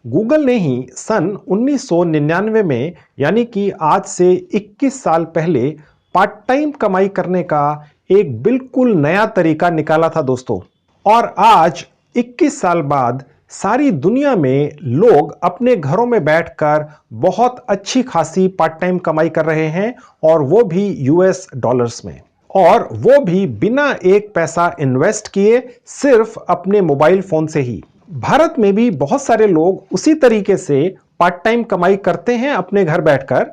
Google ने ही सन 1999 में यानी कि आज से 21 साल पहले पार्ट टाइम कमाई करने का एक बिल्कुल नया तरीका निकाला था दोस्तों। और आज 21 साल बाद सारी दुनिया में लोग अपने घरों में बैठकर बहुत अच्छी खासी पार्ट टाइम कमाई कर रहे हैं, और वो भी यूएस डॉलर्स में, और वो भी बिना एक पैसा इन्वेस्ट किए, सिर्फ अपने मोबाइल फोन से ही। भारत में भी बहुत सारे लोग उसी तरीके से पार्ट टाइम कमाई करते हैं अपने घर बैठकर,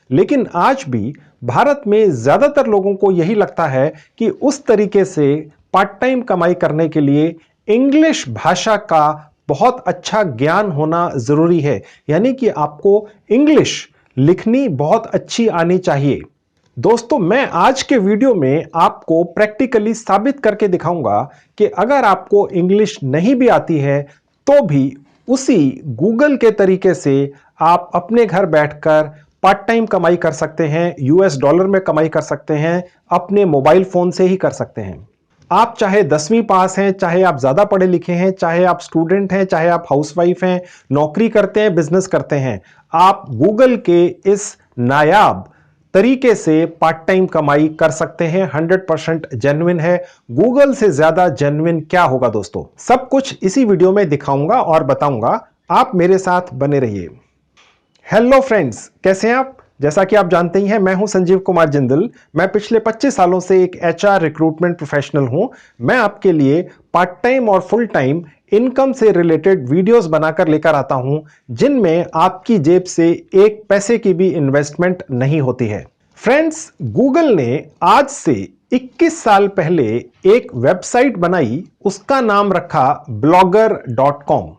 लेकिन आज भी भारत में ज्यादातर लोगों को यही लगता है कि उस तरीके से पार्ट टाइम कमाई करने के लिए इंग्लिश भाषा का बहुत अच्छा ज्ञान होना जरूरी है, यानी कि आपको इंग्लिश लिखनी बहुत अच्छी आनी चाहिए। दोस्तों, मैं आज के वीडियो में आपको प्रैक्टिकली साबित करके दिखाऊंगा कि अगर आपको इंग्लिश नहीं भी आती है तो भी उसी गूगल के तरीके से आप अपने घर बैठकर पार्ट टाइम कमाई कर सकते हैं, यूएस डॉलर में कमाई कर सकते हैं, अपने मोबाइल फोन से ही कर सकते हैं। आप चाहे 10वीं पास हैं, चाहे आप ज्यादा पढ़े लिखे हैं, चाहे आप स्टूडेंट हैं, चाहे आप हाउसवाइफ हैं, नौकरी करते हैं, बिजनेस करते हैं, आप गूगल के इस नायाब तरीके से पार्ट टाइम कमाई कर सकते हैं। 100% जेन्युइन है। गूगल से ज्यादा जेन्युइन क्या होगा दोस्तों। सब कुछ इसी वीडियो में दिखाऊंगा और बताऊंगा, आप मेरे साथ बने रहिए। हेलो फ्रेंड्स, कैसे हैं आप? जैसा कि आप जानते ही हैं, मैं हूं संजीव कुमार जिंदल। मैं पिछले 25 सालों से एक एचआर रिक्रूटमेंट प्रोफेशनल हूं। मैं आपके लिए पार्ट टाइम और फुल टाइम इनकम से रिलेटेड वीडियोस बनाकर लेकर आता हूं, जिनमें आपकी जेब से एक पैसे की भी इन्वेस्टमेंट नहीं होती है। फ्रेंड्स, गूगल ने आज से 21 साल पहले एक वेबसाइट बनाई, उसका नाम रखा blogger.com।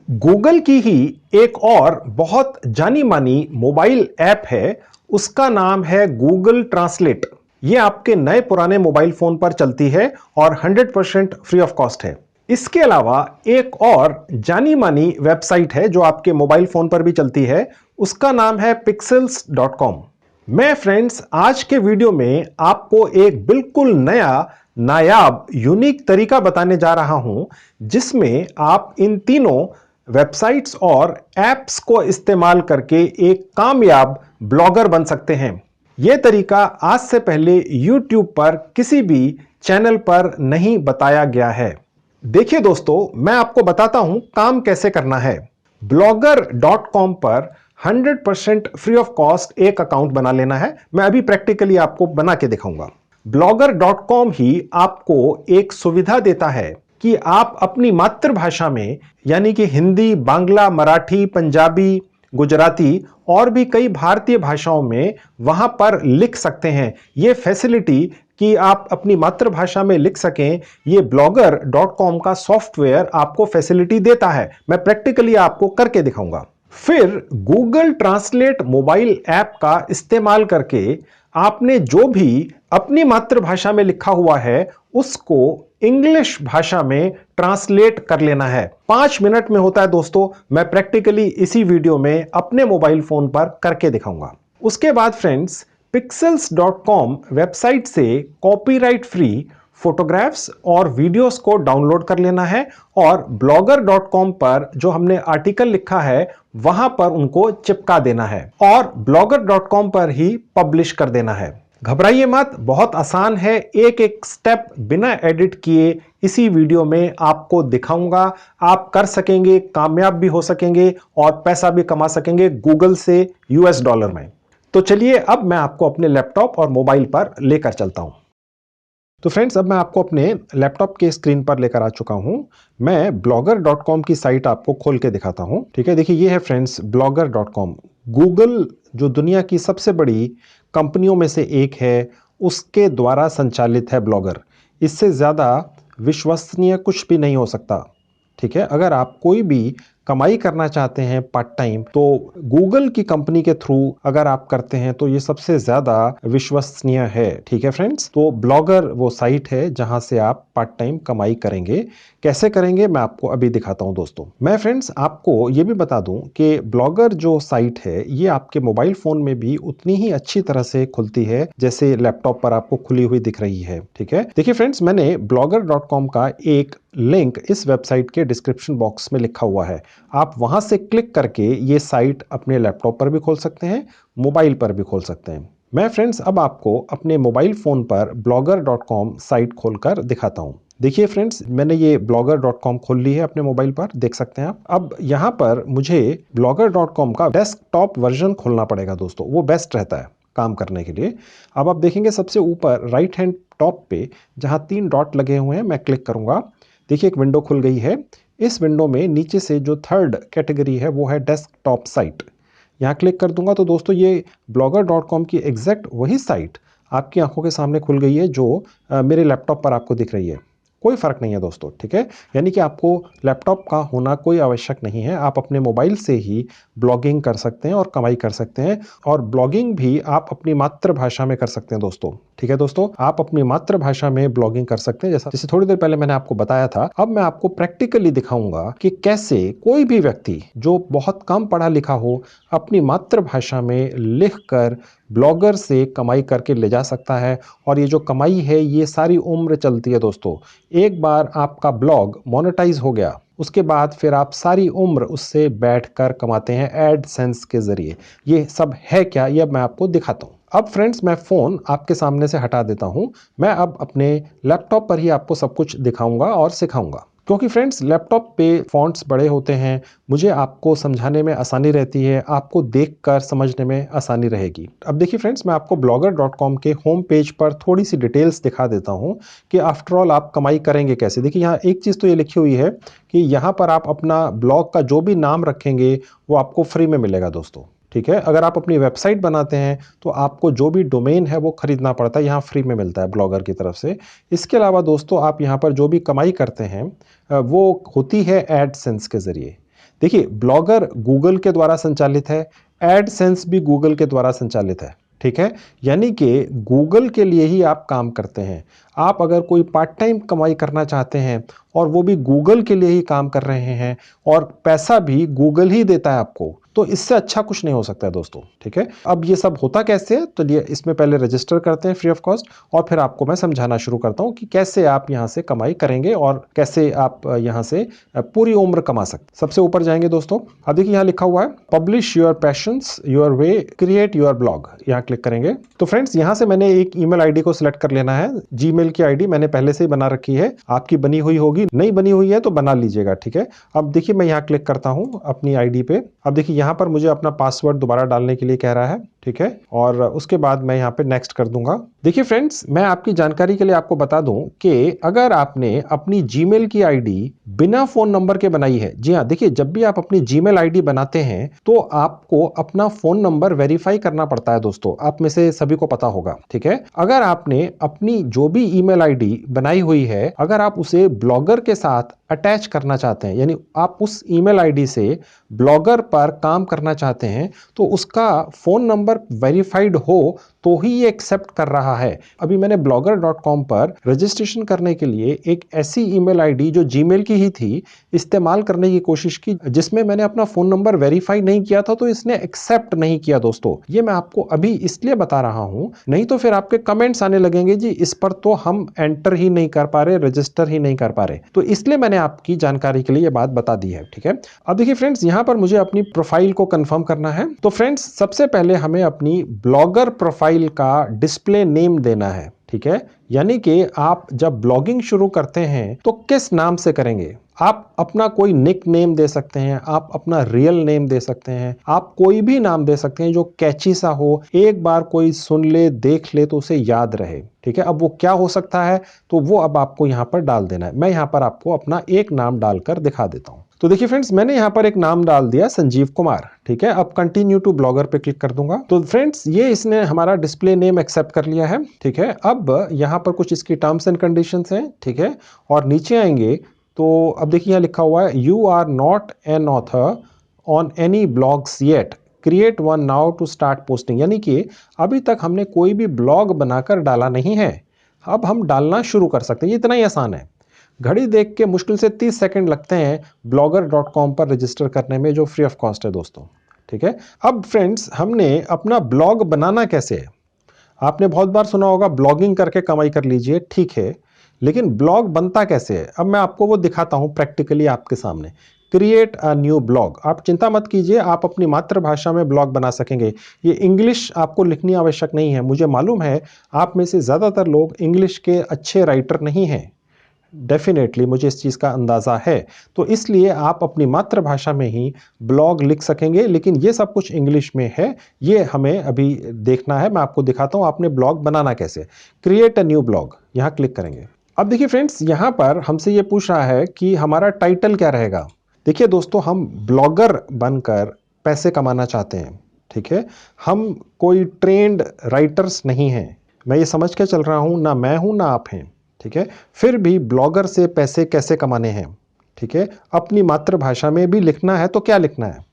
गूगल की ही एक और बहुत जानी मानी मोबाइल ऐप है, उसका नाम है गूगल ट्रांसलेट। यह आपके नए पुराने मोबाइल फोन पर चलती है और 100% फ्री ऑफ कॉस्ट है। इसके अलावा एक और जानी मानी वेबसाइट है जो आपके मोबाइल फोन पर भी चलती है, उसका नाम है pixels.com। मैं फ्रेंड्स आज के वीडियो में आपको एक बिल्कुल नया नायाब यूनिक तरीका बताने जा रहा हूं, जिसमें आप इन तीनों वेबसाइट्स और एप्स को इस्तेमाल करके एक कामयाब ब्लॉगर बन सकते हैं। यह तरीका आज से पहले YouTube पर किसी भी चैनल पर नहीं बताया गया है। देखिए दोस्तों, मैं आपको बताता हूं काम कैसे करना है। blogger.com पर 100% फ्री ऑफ कॉस्ट एक अकाउंट बना लेना है। मैं अभी प्रैक्टिकली आपको बना के दिखाऊंगा। blogger.com ही आपको एक सुविधा देता है कि आप अपनी मातृभाषा में, यानी कि हिंदी, बांग्ला, मराठी, पंजाबी, गुजराती और भी कई भारतीय भाषाओं में वहां पर लिख सकते हैं। यह फैसिलिटी कि आप अपनी मातृभाषा में लिख सकें, यह blogger.com का सॉफ्टवेयर आपको फैसिलिटी देता है। मैं प्रैक्टिकली आपको करके दिखाऊंगा। फिर गूगल ट्रांसलेट मोबाइल ऐप का इस्तेमाल करके आपने जो भी अपनी मातृभाषा में लिखा हुआ है उसको इंग्लिश भाषा में ट्रांसलेट कर लेना है। 5 मिनट में होता है दोस्तों। मैं प्रैक्टिकली इसी वीडियो में अपने मोबाइल फोन पर करके दिखाऊंगा। उसके बाद फ्रेंड्स, pixels.com वेबसाइट से कॉपीराइट फ्री फोटोग्राफ्स और वीडियोस को डाउनलोड कर लेना है, और blogger.com पर जो हमने आर्टिकल लिखा है वहां पर उनको चिपका देना है और blogger.com पर ही पब्लिश कर देना है। घबराइए मत, बहुत आसान है। एक एक स्टेप बिना एडिट किए इसी वीडियो में आपको दिखाऊंगा। आप कर सकेंगे, कामयाब भी हो सकेंगे और पैसा भी कमा सकेंगे गूगल से यूएस डॉलर में। तो चलिए, अब मैं आपको अपने लैपटॉप और मोबाइल पर लेकर चलता हूं। तो फ्रेंड्स, अब मैं आपको अपने लैपटॉप के स्क्रीन पर लेकर आ चुका हूं। मैं blogger.com की साइट आपको खोल के दिखाता हूं। ठीक है, देखिए ये है फ्रेंड्स blogger.com। गूगल जो दुनिया की सबसे बड़ी कंपनियों में से एक है, उसके द्वारा संचालित है ब्लॉगर। इससे ज़्यादा विश्वसनीय कुछ भी नहीं हो सकता। ठीक है, अगर आप कोई भी कमाई करना चाहते हैं पार्ट टाइम, तो गूगल की कंपनी के थ्रू अगर आप करते हैं तो ये सबसे ज्यादा विश्वसनीय है। ठीक है फ्रेंड्स, तो ब्लॉगर वो साइट है जहां से आप पार्ट टाइम कमाई करेंगे। कैसे करेंगे मैं आपको अभी दिखाता हूं दोस्तों। मैं फ्रेंड्स आपको ये भी बता दूं कि ब्लॉगर जो साइट है ये आपके मोबाइल फोन में भी उतनी ही अच्छी तरह से खुलती है जैसे लैपटॉप पर आपको खुली हुई दिख रही है। ठीक है, देखिए फ्रेंड्स, मैंने blogger.com का एक लिंक इस वेबसाइट के डिस्क्रिप्शन बॉक्स में लिखा हुआ है। आप वहां से क्लिक करके ये साइट अपने लैपटॉप पर भी खोल सकते हैं, मोबाइल पर भी खोल सकते हैं। मैं फ्रेंड्स अब आपको अपने मोबाइल फ़ोन पर blogger.com साइट खोलकर दिखाता हूँ। देखिए फ्रेंड्स, मैंने ये blogger.com खोल ली है अपने मोबाइल पर, देख सकते हैं आप। अब यहाँ पर मुझे blogger.com का डेस्कटॉप वर्जन खोलना पड़ेगा दोस्तों, वो बेस्ट रहता है काम करने के लिए। अब आप देखेंगे सबसे ऊपर राइट हैंड टॉप पे जहाँ 3 डॉट लगे हुए हैं, मैं क्लिक करूँगा। देखिए एक विंडो खुल गई है। इस विंडो में नीचे से जो थर्ड कैटेगरी है वो है डेस्कटॉप साइट। यहाँ क्लिक कर दूंगा तो दोस्तों ये blogger.com की एग्जैक्ट वही साइट आपकी आंखों के सामने खुल गई है जो मेरे लैपटॉप पर आपको दिख रही है। कोई फ़र्क नहीं है दोस्तों, ठीक है। यानी कि आपको लैपटॉप का होना कोई आवश्यक नहीं है, आप अपने मोबाइल से ही ब्लॉगिंग कर सकते हैं और कमाई कर सकते हैं। और ब्लॉगिंग भी आप अपनी मातृभाषा में कर सकते हैं दोस्तों, ठीक है दोस्तों। आप अपनी मातृभाषा में ब्लॉगिंग कर सकते हैं, जैसे थोड़ी देर पहले मैंने आपको बताया था। अब मैं आपको प्रैक्टिकली दिखाऊंगा कि कैसे कोई भी व्यक्ति जो बहुत कम पढ़ा लिखा हो अपनी मातृभाषा में लिखकर ब्लॉगर से कमाई करके ले जा सकता है। और ये जो कमाई है ये सारी उम्र चलती है दोस्तों। एक बार आपका ब्लॉग मोनेटाइज हो गया, उसके बाद फिर आप सारी उम्र उससे बैठकर कमाते हैं एडसेंस के जरिए। ये सब है क्या, ये मैं आपको दिखाता हूँ। अब फ्रेंड्स मैं फ़ोन आपके सामने से हटा देता हूँ। मैं अब अपने लैपटॉप पर ही आपको सब कुछ दिखाऊंगा और सिखाऊंगा, क्योंकि फ्रेंड्स लैपटॉप पे फॉन्ट्स बड़े होते हैं, मुझे आपको समझाने में आसानी रहती है, आपको देखकर समझने में आसानी रहेगी। अब देखिए फ्रेंड्स, मैं आपको blogger.com के होम पेज पर थोड़ी सी डिटेल्स दिखा देता हूँ कि आफ्टर ऑल आप कमाई करेंगे कैसे। देखिए यहाँ एक चीज़ तो ये लिखी हुई है कि यहाँ पर आप अपना ब्लॉग का जो भी नाम रखेंगे वो आपको फ्री में मिलेगा दोस्तों, ठीक है। अगर आप अपनी वेबसाइट बनाते हैं तो आपको जो भी डोमेन है वो खरीदना पड़ता है, यहाँ फ्री में मिलता है ब्लॉगर की तरफ से। इसके अलावा दोस्तों आप यहाँ पर जो भी कमाई करते हैं वो होती है एडसेंस के जरिए। देखिए ब्लॉगर गूगल के द्वारा संचालित है, एडसेंस भी गूगल के द्वारा संचालित है, ठीक है। यानी कि गूगल के लिए ही आप काम करते हैं। आप अगर कोई पार्ट टाइम कमाई करना चाहते हैं और वो भी गूगल के लिए ही काम कर रहे हैं और पैसा भी गूगल ही देता है आपको, तो इससे अच्छा कुछ नहीं हो सकता है दोस्तों, ठीक है। अब ये सब होता कैसे है, तो ये इसमें पहले रजिस्टर करते हैं फ्री ऑफ कॉस्ट और फिर आपको मैं समझाना शुरू करता हूँ कि कैसे आप यहाँ से कमाई करेंगे और कैसे आप यहाँ से पूरी उम्र कमा सकते। सबसे ऊपर जाएंगे दोस्तों, अब देखिए यहाँ लिखा हुआ है publish your passions your way create your blog. यहाँ क्लिक करेंगे तो फ्रेंड्स यहाँ से मैंने एक ईमेल आईडी को सिलेक्ट कर लेना है। जीमेल की आईडी मैंने पहले से ही बना रखी है, आपकी बनी हुई होगी, नहीं बनी हुई है तो बना लीजिएगा, ठीक है। अब देखिए मैं यहाँ क्लिक करता हूँ अपनी आईडी पे। अब देखिए यहाँ पर मुझे अपना पासवर्ड दोबारा डालने के लिए कह रहा है, ठीक है। और उसके बाद मैं यहाँ पे नेक्स्ट कर दूंगा। देखिए फ्रेंड्स, मैं आपकी जानकारी के लिए आपको बता दूं कि अगर आपने अपनी जीमेल की आईडी बिना फोन नंबर के बनाई है, जी हाँ, देखिए जब भी आप अपनी जीमेल आईडी बनाते हैं तो आपको अपना फोन नंबर वेरीफाई करना पड़ता है दोस्तों, आप में से सभी को पता होगा, ठीक है। अगर आपने अपनी जो भी ईमेल आईडी बनाई हुई है, अगर आप उसे ब्लॉगर के साथ अटैच करना चाहते हैं, यानी आप उस ईमेल आईडी से ब्लॉगर पर काम करना चाहते हैं, तो उसका फोन नंबर वेरीफाइड हो तो ही ये एक्सेप्ट कर रहा है। अभी मैंने blogger.com पर रजिस्ट्रेशन करने के लिए एक ऐसी ईमेल आईडी जो जीमेल की ही थी इस्तेमाल करने की कोशिश की, जिसमें मैंने अपना फोन नंबर वेरीफाई नहीं किया था, तो इसने एक्सेप्ट नहीं किया दोस्तों। ये मैं आपको अभी इसलिए बता रहा हूं, नहीं तो फिर आपके कमेंट्स आने लगेंगे जी इस पर तो हम एंटर ही नहीं कर पा रहे, रजिस्टर ही नहीं कर पा रहे। तो इसलिए मैंने आपकी जानकारी के लिए ये बात बता दी है, ठीक है। अब देखिए फ्रेंड्स, यहां पर मुझे अपनी प्रोफाइल को कंफर्म करना है। तो फ्रेंड्स सबसे पहले हमें अपनी ब्लॉगर प्रोफाइल का डिस्प्ले नेम देना है, ठीक है। यानी कि आप जब ब्लॉगिंग शुरू करते हैं तो किस नाम से करेंगे। आप अपना कोई निक नेम दे सकते हैं, आप अपना रियल नेम दे सकते हैं, आप कोई भी नाम दे सकते हैं जो कैची सा हो, एक बार कोई सुन ले देख ले तो उसे याद रहे, ठीक है। अब वो क्या हो सकता है तो वो अब आपको यहाँ पर डाल देना है। मैं यहाँ पर आपको अपना एक नाम डालकर दिखा देता हूँ। तो देखिए फ्रेंड्स, मैंने यहाँ पर एक नाम डाल दिया संजीव कुमार, ठीक है। अब कंटिन्यू टू ब्लॉगर पे क्लिक कर दूंगा। तो फ्रेंड्स ये इसने हमारा डिस्प्ले नेम एक्सेप्ट कर लिया है, ठीक है। अब यहाँ पर कुछ इसकी टर्म्स एंड कंडीशंस हैं, ठीक है। और नीचे आएंगे तो अब देखिए यहाँ लिखा हुआ है you are not an author on any blogs yet, create one now to start posting. यानी कि अभी तक हमने कोई भी ब्लॉग बनाकर डाला नहीं है, अब हम डालना शुरू कर सकते हैं। ये इतना ही आसान है। घड़ी देख के मुश्किल से 30 सेकंड लगते हैं blogger.com पर रजिस्टर करने में, जो फ्री ऑफ कॉस्ट है दोस्तों, ठीक है। अब फ्रेंड्स हमने अपना ब्लॉग बनाना कैसे है, आपने बहुत बार सुना होगा ब्लॉगिंग करके कमाई कर लीजिए, ठीक है। लेकिन ब्लॉग बनता कैसे है, अब मैं आपको वो दिखाता हूं प्रैक्टिकली आपके सामने। Create a new blog. आप चिंता मत कीजिए, आप अपनी मातृभाषा में ब्लॉग बना सकेंगे। ये इंग्लिश आपको लिखनी आवश्यक नहीं है। मुझे मालूम है आप में से ज़्यादातर लोग इंग्लिश के अच्छे राइटर नहीं हैं, डेफिनेटली मुझे इस चीज़ का अंदाज़ा है। तो इसलिए आप अपनी मातृभाषा में ही ब्लॉग लिख सकेंगे, लेकिन ये सब कुछ इंग्लिश में है, ये हमें अभी देखना है। मैं आपको दिखाता हूँ आपने ब्लॉग बनाना कैसे। क्रिएट अ न्यू ब्लॉग, यहाँ क्लिक करेंगे। अब देखिए फ्रेंड्स, यहाँ पर हमसे ये पूछ रहा है कि हमारा टाइटल क्या रहेगा। देखिए दोस्तों, हम ब्लॉगर बनकर पैसे कमाना चाहते हैं, ठीक है। हम कोई ट्रेंड राइटर्स नहीं हैं, मैं ये समझ के चल रहा हूँ, ना मैं हूँ ना आप हैं, ठीक है। फिर भी ब्लॉगर से पैसे कैसे कमाने हैं, ठीक है। अपनी मातृभाषा में भी लिखना है तो क्या लिखना है।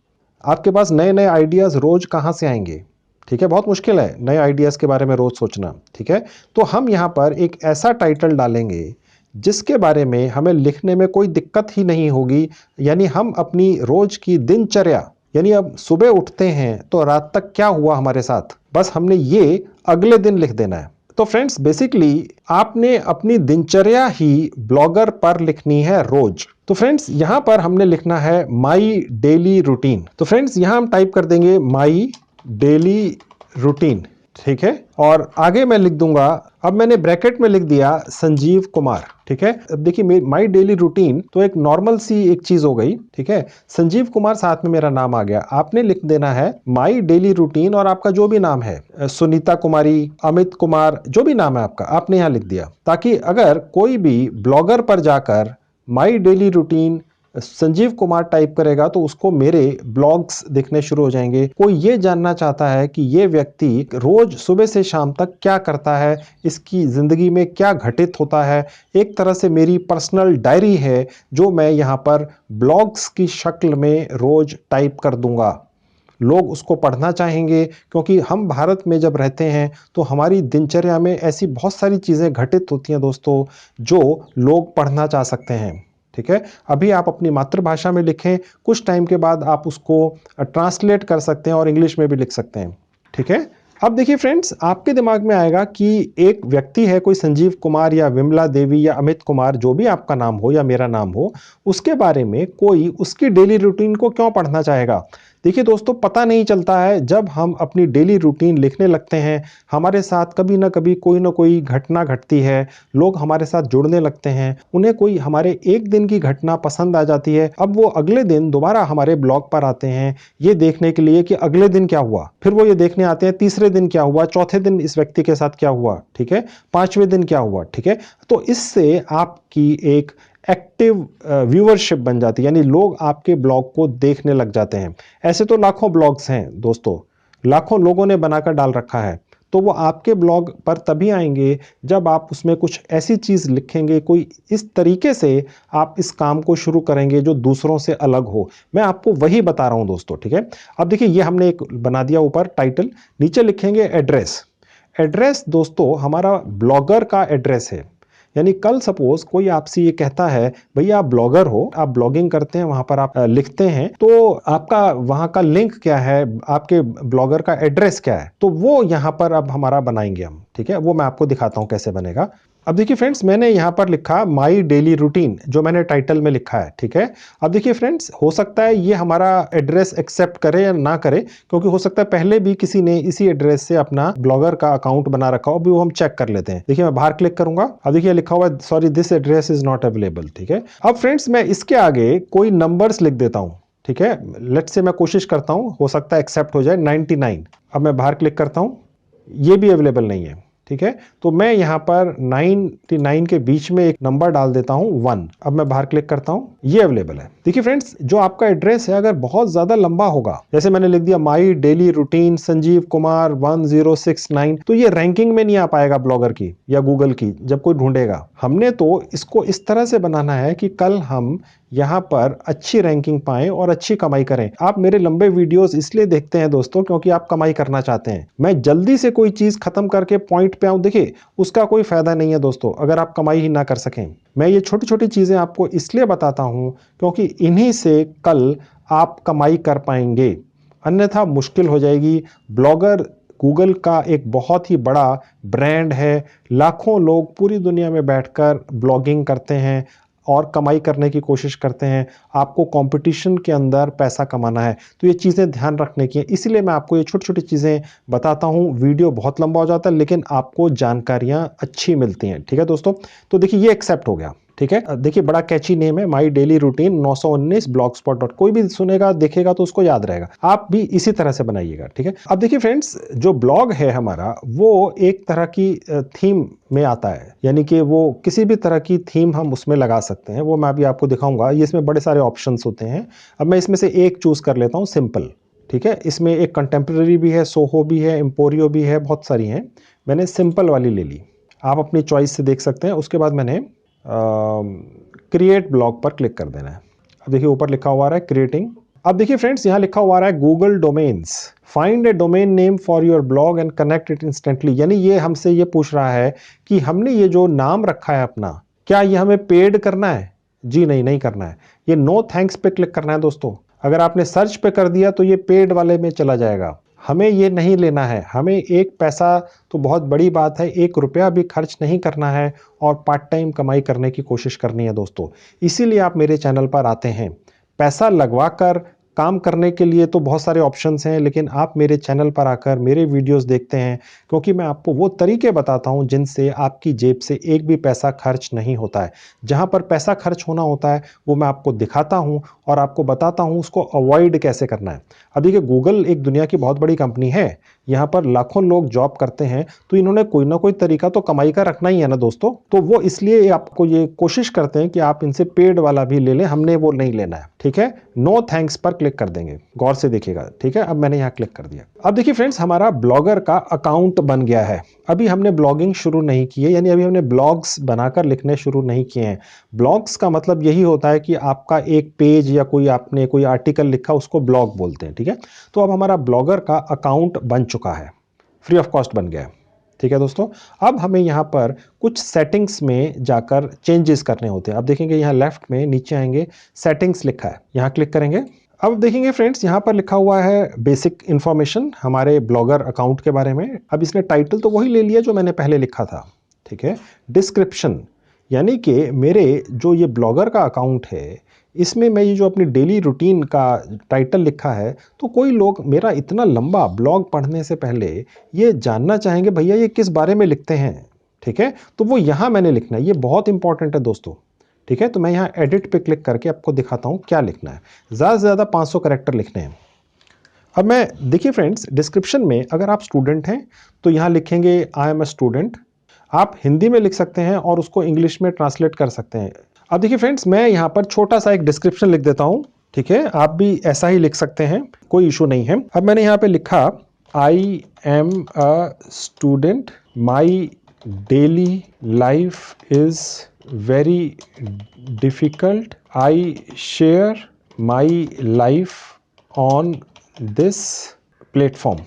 आपके पास नए नए आइडियाज़ रोज कहाँ से आएंगे, ठीक है। बहुत मुश्किल है नए आइडियाज़ के बारे में रोज सोचना, ठीक है। तो हम यहाँ पर एक ऐसा टाइटल डालेंगे जिसके बारे में हमें लिखने में कोई दिक्कत ही नहीं होगी। यानी हम अपनी रोज की दिनचर्या, यानी अब सुबह उठते हैं तो रात तक क्या हुआ हमारे साथ, बस हमने ये अगले दिन लिख देना है। तो फ्रेंड्स, बेसिकली आपने अपनी दिनचर्या ही ब्लॉगर पर लिखनी है रोज। तो फ्रेंड्स, यहां पर हमने लिखना है माई डेली रूटीन। तो फ्रेंड्स, यहां हम टाइप कर देंगे माई डेली रूटीन, ठीक है। और आगे मैं लिख दूंगा, अब मैंने ब्रैकेट में लिख दिया संजीव कुमार, ठीक है। अब देखिए माई डेली रूटीन तो एक नॉर्मल सी एक चीज हो गई, ठीक है। संजीव कुमार साथ में मेरा नाम आ गया। आपने लिख देना है माई डेली रूटीन और आपका जो भी नाम है, सुनीता कुमारी, अमित कुमार, जो भी नाम है आपका, आपने यहां लिख दिया, ताकि अगर कोई भी ब्लॉगर पर जाकर माई daily routine Sanjeev Kumar type करेगा तो उसको मेरे ब्लॉग्स दिखने शुरू हो जाएंगे। कोई ये जानना चाहता है कि ये व्यक्ति रोज सुबह से शाम तक क्या करता है, इसकी जिंदगी में क्या घटित होता है। एक तरह से मेरी पर्सनल डायरी है जो मैं यहाँ पर ब्लॉग्स की शक्ल में रोज टाइप कर दूंगा। लोग उसको पढ़ना चाहेंगे, क्योंकि हम भारत में जब रहते हैं तो हमारी दिनचर्या में ऐसी बहुत सारी चीज़ें घटित होती हैं दोस्तों, जो लोग पढ़ना चाह सकते हैं, ठीक है। अभी आप अपनी मातृभाषा में लिखें, कुछ टाइम के बाद आप उसको ट्रांसलेट कर सकते हैं और इंग्लिश में भी लिख सकते हैं, ठीक है। अब देखिए फ्रेंड्स, आपके दिमाग में आएगा कि एक व्यक्ति है, कोई संजीव कुमार या विमला देवी या अमित कुमार, जो भी आपका नाम हो या मेरा नाम हो, उसके बारे में कोई उसकी डेली रूटीन को क्यों पढ़ना चाहेगा। देखिए दोस्तों, पता नहीं चलता है, जब हम अपनी डेली रूटीन लिखने लगते हैं हमारे साथ कभी ना कभी कोई ना कोई घटना घटती है, लोग हमारे साथ जुड़ने लगते हैं, उन्हें कोई हमारे एक दिन की घटना पसंद आ जाती है। अब वो अगले दिन दोबारा हमारे ब्लॉग पर आते हैं ये देखने के लिए कि अगले दिन क्या हुआ, फिर वो ये देखने आते हैं तीसरे दिन क्या हुआ, चौथे दिन इस व्यक्ति के साथ क्या हुआ, ठीक है, पांचवें दिन क्या हुआ, ठीक है। तो इससे आपकी एक एक्टिव व्यूअरशिप बन जाती है, यानी लोग आपके ब्लॉग को देखने लग जाते हैं। ऐसे तो लाखों ब्लॉग्स हैं दोस्तों, लाखों लोगों ने बनाकर डाल रखा है, तो वो आपके ब्लॉग पर तभी आएंगे जब आप उसमें कुछ ऐसी चीज़ लिखेंगे, कोई इस तरीके से आप इस काम को शुरू करेंगे जो दूसरों से अलग हो। मैं आपको वही बता रहा हूं दोस्तों, ठीक है। अब देखिए, ये हमने एक बना दिया ऊपर टाइटल, नीचे लिखेंगे एड्रेस। एड्रेस दोस्तों हमारा ब्लॉगर का एड्रेस है। यानी कल सपोज कोई आपसे ये कहता है भैया आप ब्लॉगर हो, आप ब्लॉगिंग करते हैं, वहां पर आप लिखते हैं, तो आपका वहां का लिंक क्या है, आपके ब्लॉगर का एड्रेस क्या है, तो वो यहां पर अब हमारा बनाएंगे हम, ठीक है। वो मैं आपको दिखाता हूं कैसे बनेगा। अब देखिए फ्रेंड्स, मैंने यहां पर लिखा माई डेली रूटीन, जो मैंने टाइटल में लिखा है, ठीक है। अब देखिए फ्रेंड्स, हो सकता है ये हमारा एड्रेस एक्सेप्ट करे या ना करे, क्योंकि हो सकता है पहले भी किसी ने इसी एड्रेस से अपना ब्लॉगर का अकाउंट बना रखा हो। अभी वो हम चेक कर लेते हैं। देखिए मैं बाहर क्लिक करूंगा, अब देखिए लिखा हुआ है sorry this address is not available, ठीक है। अब फ्रेंड्स, मैं इसके आगे कोई नंबर्स लिख देता हूं, ठीक है। लेट्स से मैं कोशिश करता हूं, हो सकता है एक्सेप्ट हो जाए, 99। अब मैं बाहर क्लिक करता हूं, ये भी अवेलेबल नहीं है, ठीक है। तो मैं यहां पर 99 के बीच में एक नंबर डाल देता हूं 1। अब मैं बाहर क्लिक करता हूं, ये अवेलेबल है। देखिए फ्रेंड्स, जो आपका एड्रेस है अगर बहुत ज्यादा लंबा होगा, जैसे मैंने लिख दिया माई डेली रूटीन संजीव कुमार 1069, तो ये रैंकिंग में नहीं आ पाएगा ब्लॉगर की या गूगल की जब कोई ढूंढेगा। हमने तो इसको इस तरह से बनाना है कि कल हम यहाँ पर अच्छी रैंकिंग पाएं और अच्छी कमाई करें। आप मेरे लंबे वीडियोस इसलिए देखते हैं दोस्तों, क्योंकि आप कमाई करना चाहते हैं। मैं जल्दी से कोई चीज खत्म करके पॉइंट पे आऊं, देखिए उसका कोई फायदा नहीं है दोस्तों, अगर आप कमाई ही ना कर सकें। मैं ये छोटी छोटी चीजें आपको इसलिए बताता हूं क्योंकि इन्हीं से कल आप कमाई कर पाएंगे, अन्यथा मुश्किल हो जाएगी। ब्लॉगर गूगल का एक बहुत ही बड़ा ब्रांड है। लाखों लोग पूरी दुनिया में बैठकर ब्लॉगिंग करते हैं और कमाई करने की कोशिश करते हैं। आपको कंपटीशन के अंदर पैसा कमाना है, तो ये चीज़ें ध्यान रखने की है। इसीलिए मैं आपको ये छोटी छोटी चीज़ें बताता हूँ। वीडियो बहुत लंबा हो जाता है लेकिन आपको जानकारियाँ अच्छी मिलती हैं। ठीक है दोस्तों, तो देखिए ये एक्सेप्ट हो गया। ठीक है, देखिए बड़ा कैची नेम है, माई डेली रूटीन 919 blogspot. कोई भी सुनेगा देखेगा तो उसको याद रहेगा। आप भी इसी तरह से बनाइएगा। ठीक है, अब देखिए फ्रेंड्स, जो ब्लॉग है हमारा वो एक तरह की थीम में आता है, यानी कि वो किसी भी तरह की थीम हम उसमें लगा सकते हैं। वो मैं अभी आपको दिखाऊंगा। ये इसमें बड़े सारे ऑप्शंस होते हैं। अब मैं इसमें से एक चूज कर लेता हूँ, सिंपल। ठीक है, इसमें एक कंटेम्प्रेरी भी है, सोहो भी है, एम्पोरियो भी है, बहुत सारी हैं। मैंने सिंपल वाली ले ली। आप अपनी चॉइस से देख सकते हैं। उसके बाद मैंने क्रिएट ब्लॉग पर क्लिक कर देना है। अब देखिए ऊपर लिखा हुआ है क्रिएटिंग। अब देखिए फ्रेंड्स, यहाँ लिखा हुआ है Google domains, find A domain name for your blog and connect it instantly. यानी ये हमसे ये पूछ रहा है कि हमने ये जो नाम रखा है अपना, क्या ये हमें पेड करना है? जी नहीं, नहीं करना है। ये नो थैंक्स पे क्लिक करना है दोस्तों। अगर आपने सर्च पे कर दिया तो ये पेड वाले में चला जाएगा। हमें ये नहीं लेना है। हमें एक पैसा तो बहुत बड़ी बात है, 1 रुपया भी खर्च नहीं करना है और पार्ट टाइम कमाई करने की कोशिश करनी है दोस्तों। इसीलिए आप मेरे चैनल पर आते हैं। पैसा लगवाकर काम करने के लिए तो बहुत सारे ऑप्शंस हैं, लेकिन आप मेरे चैनल पर आकर मेरे वीडियोस देखते हैं क्योंकि मैं आपको वो तरीके बताता हूं जिनसे आपकी जेब से एक भी पैसा खर्च नहीं होता है। जहां पर पैसा खर्च होना होता है वो मैं आपको दिखाता हूं और आपको बताता हूं उसको अवॉइड कैसे करना है। अब देखिए, गूगल एक दुनिया की बहुत बड़ी कंपनी है। यहाँ पर लाखों लोग जॉब करते हैं, तो इन्होंने कोई ना कोई तरीका तो कमाई का रखना ही है ना दोस्तों। तो वो इसलिए आपको ये कोशिश करते हैं कि आप इनसे पेड वाला भी ले लें। हमने वो नहीं लेना है। ठीक है, नो थैंक्स पर क्लिक कर देंगे। गौर से देखिएगा। ठीक है, अब मैंने यहाँ क्लिक कर दिया। अब देखिए फ्रेंड्स, हमारा ब्लॉगर का अकाउंट बन गया है। अभी हमने ब्लॉगिंग शुरू नहीं की है, यानी अभी हमने ब्लॉग्स बनाकर लिखने शुरू नहीं किए हैं। ब्लॉग्स का मतलब यही होता है कि आपका एक पेज या कोई आपने कोई आर्टिकल लिखा, उसको ब्लॉग बोलते हैं। ठीक है, तो अब हमारा ब्लॉगर का अकाउंट बन चुका है, फ्री ऑफ कॉस्ट बन गया है। ठीक है दोस्तों, अब हमें यहाँ पर कुछ सेटिंग्स में जाकर चेंजेस करने होते हैं। अब देखेंगे यहाँ लेफ्ट में नीचे आएंगे, सेटिंग्स लिखा है, यहाँ क्लिक करेंगे। अब देखेंगे फ्रेंड्स, यहाँ पर लिखा हुआ है बेसिक इंफॉर्मेशन हमारे ब्लॉगर अकाउंट के बारे में। अब इसने टाइटल तो वही ले लिया जो मैंने पहले लिखा था। ठीक है, डिस्क्रिप्शन, यानी कि मेरे जो ये ब्लॉगर का अकाउंट है इसमें मैं ये जो अपनी डेली रूटीन का टाइटल लिखा है, तो कोई लोग मेरा इतना लंबा ब्लॉग पढ़ने से पहले ये जानना चाहेंगे भैया ये किस बारे में लिखते हैं। ठीक है, तो वो यहाँ मैंने लिखना है। ये बहुत इंपॉर्टेंट है दोस्तों। ठीक है, तो मैं यहाँ एडिट पे क्लिक करके आपको दिखाता हूँ क्या लिखना है। ज़्यादा से ज़्यादा 500 कैरेक्टर लिखने हैं। अब मैं देखिए फ्रेंड्स, डिस्क्रिप्शन में अगर आप स्टूडेंट हैं तो यहाँ लिखेंगे आई एम अ स्टूडेंट। आप हिंदी में लिख सकते हैं और उसको इंग्लिश में ट्रांसलेट कर सकते हैं। अब देखिए फ्रेंड्स, मैं यहाँ पर छोटा सा एक डिस्क्रिप्शन लिख देता हूँ। ठीक है, आप भी ऐसा ही लिख सकते हैं, कोई इशू नहीं है। अब मैंने यहाँ पे लिखा आई am a student, my daily life is very difficult, I share my life on this platform.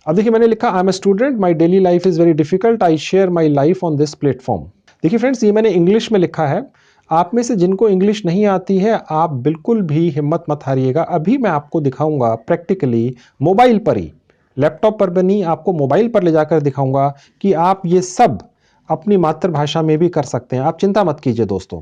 अब देखिए मैंने लिखा आई am a student, my daily life is very difficult, I share my life on this platform. देखिए friends, ये मैंने English में लिखा है। आप में से जिनको इंग्लिश नहीं आती है, आप बिल्कुल भी हिम्मत मत हारिएगा। अभी मैं आपको दिखाऊंगा प्रैक्टिकली मोबाइल पर ही, लैपटॉप पर भी नहीं, आपको मोबाइल पर ले जाकर दिखाऊंगा कि आप ये सब अपनी मातृभाषा में भी कर सकते हैं। आप चिंता मत कीजिए दोस्तों।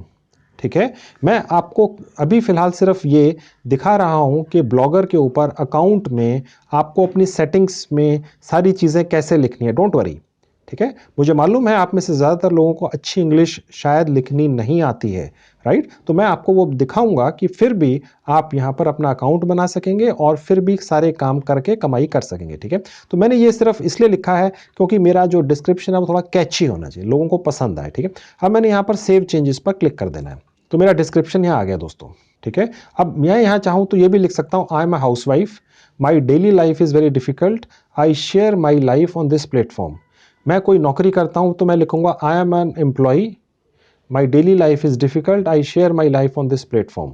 ठीक है, मैं आपको अभी फिलहाल सिर्फ ये दिखा रहा हूं कि ब्लॉगर के ऊपर अकाउंट में आपको अपनी सेटिंग्स में सारी चीज़ें कैसे लिखनी है। Don't worry. ठीक है, मुझे मालूम है आप में से ज़्यादातर लोगों को अच्छी इंग्लिश शायद लिखनी नहीं आती है, राइट। तो मैं आपको वो दिखाऊंगा कि फिर भी आप यहाँ पर अपना अकाउंट बना सकेंगे और फिर भी सारे काम करके कमाई कर सकेंगे। ठीक है, तो मैंने ये सिर्फ इसलिए लिखा है क्योंकि मेरा जो डिस्क्रिप्शन है वो थोड़ा कैची होना चाहिए, लोगों को पसंद आए। ठीक है, अब मैंने यहाँ पर सेव चेंजेस पर क्लिक कर देना है, तो मेरा डिस्क्रिप्शन यहाँ आ गया दोस्तों। ठीक है, अब मैं यहाँ चाहूँ तो ये भी लिख सकता हूँ आई am a house wife, my daily life is very difficult, I share my life on this platform. मैं कोई नौकरी करता हूँ तो मैं लिखूंगा I am an employee, my daily life is difficult, I share my life on this platform.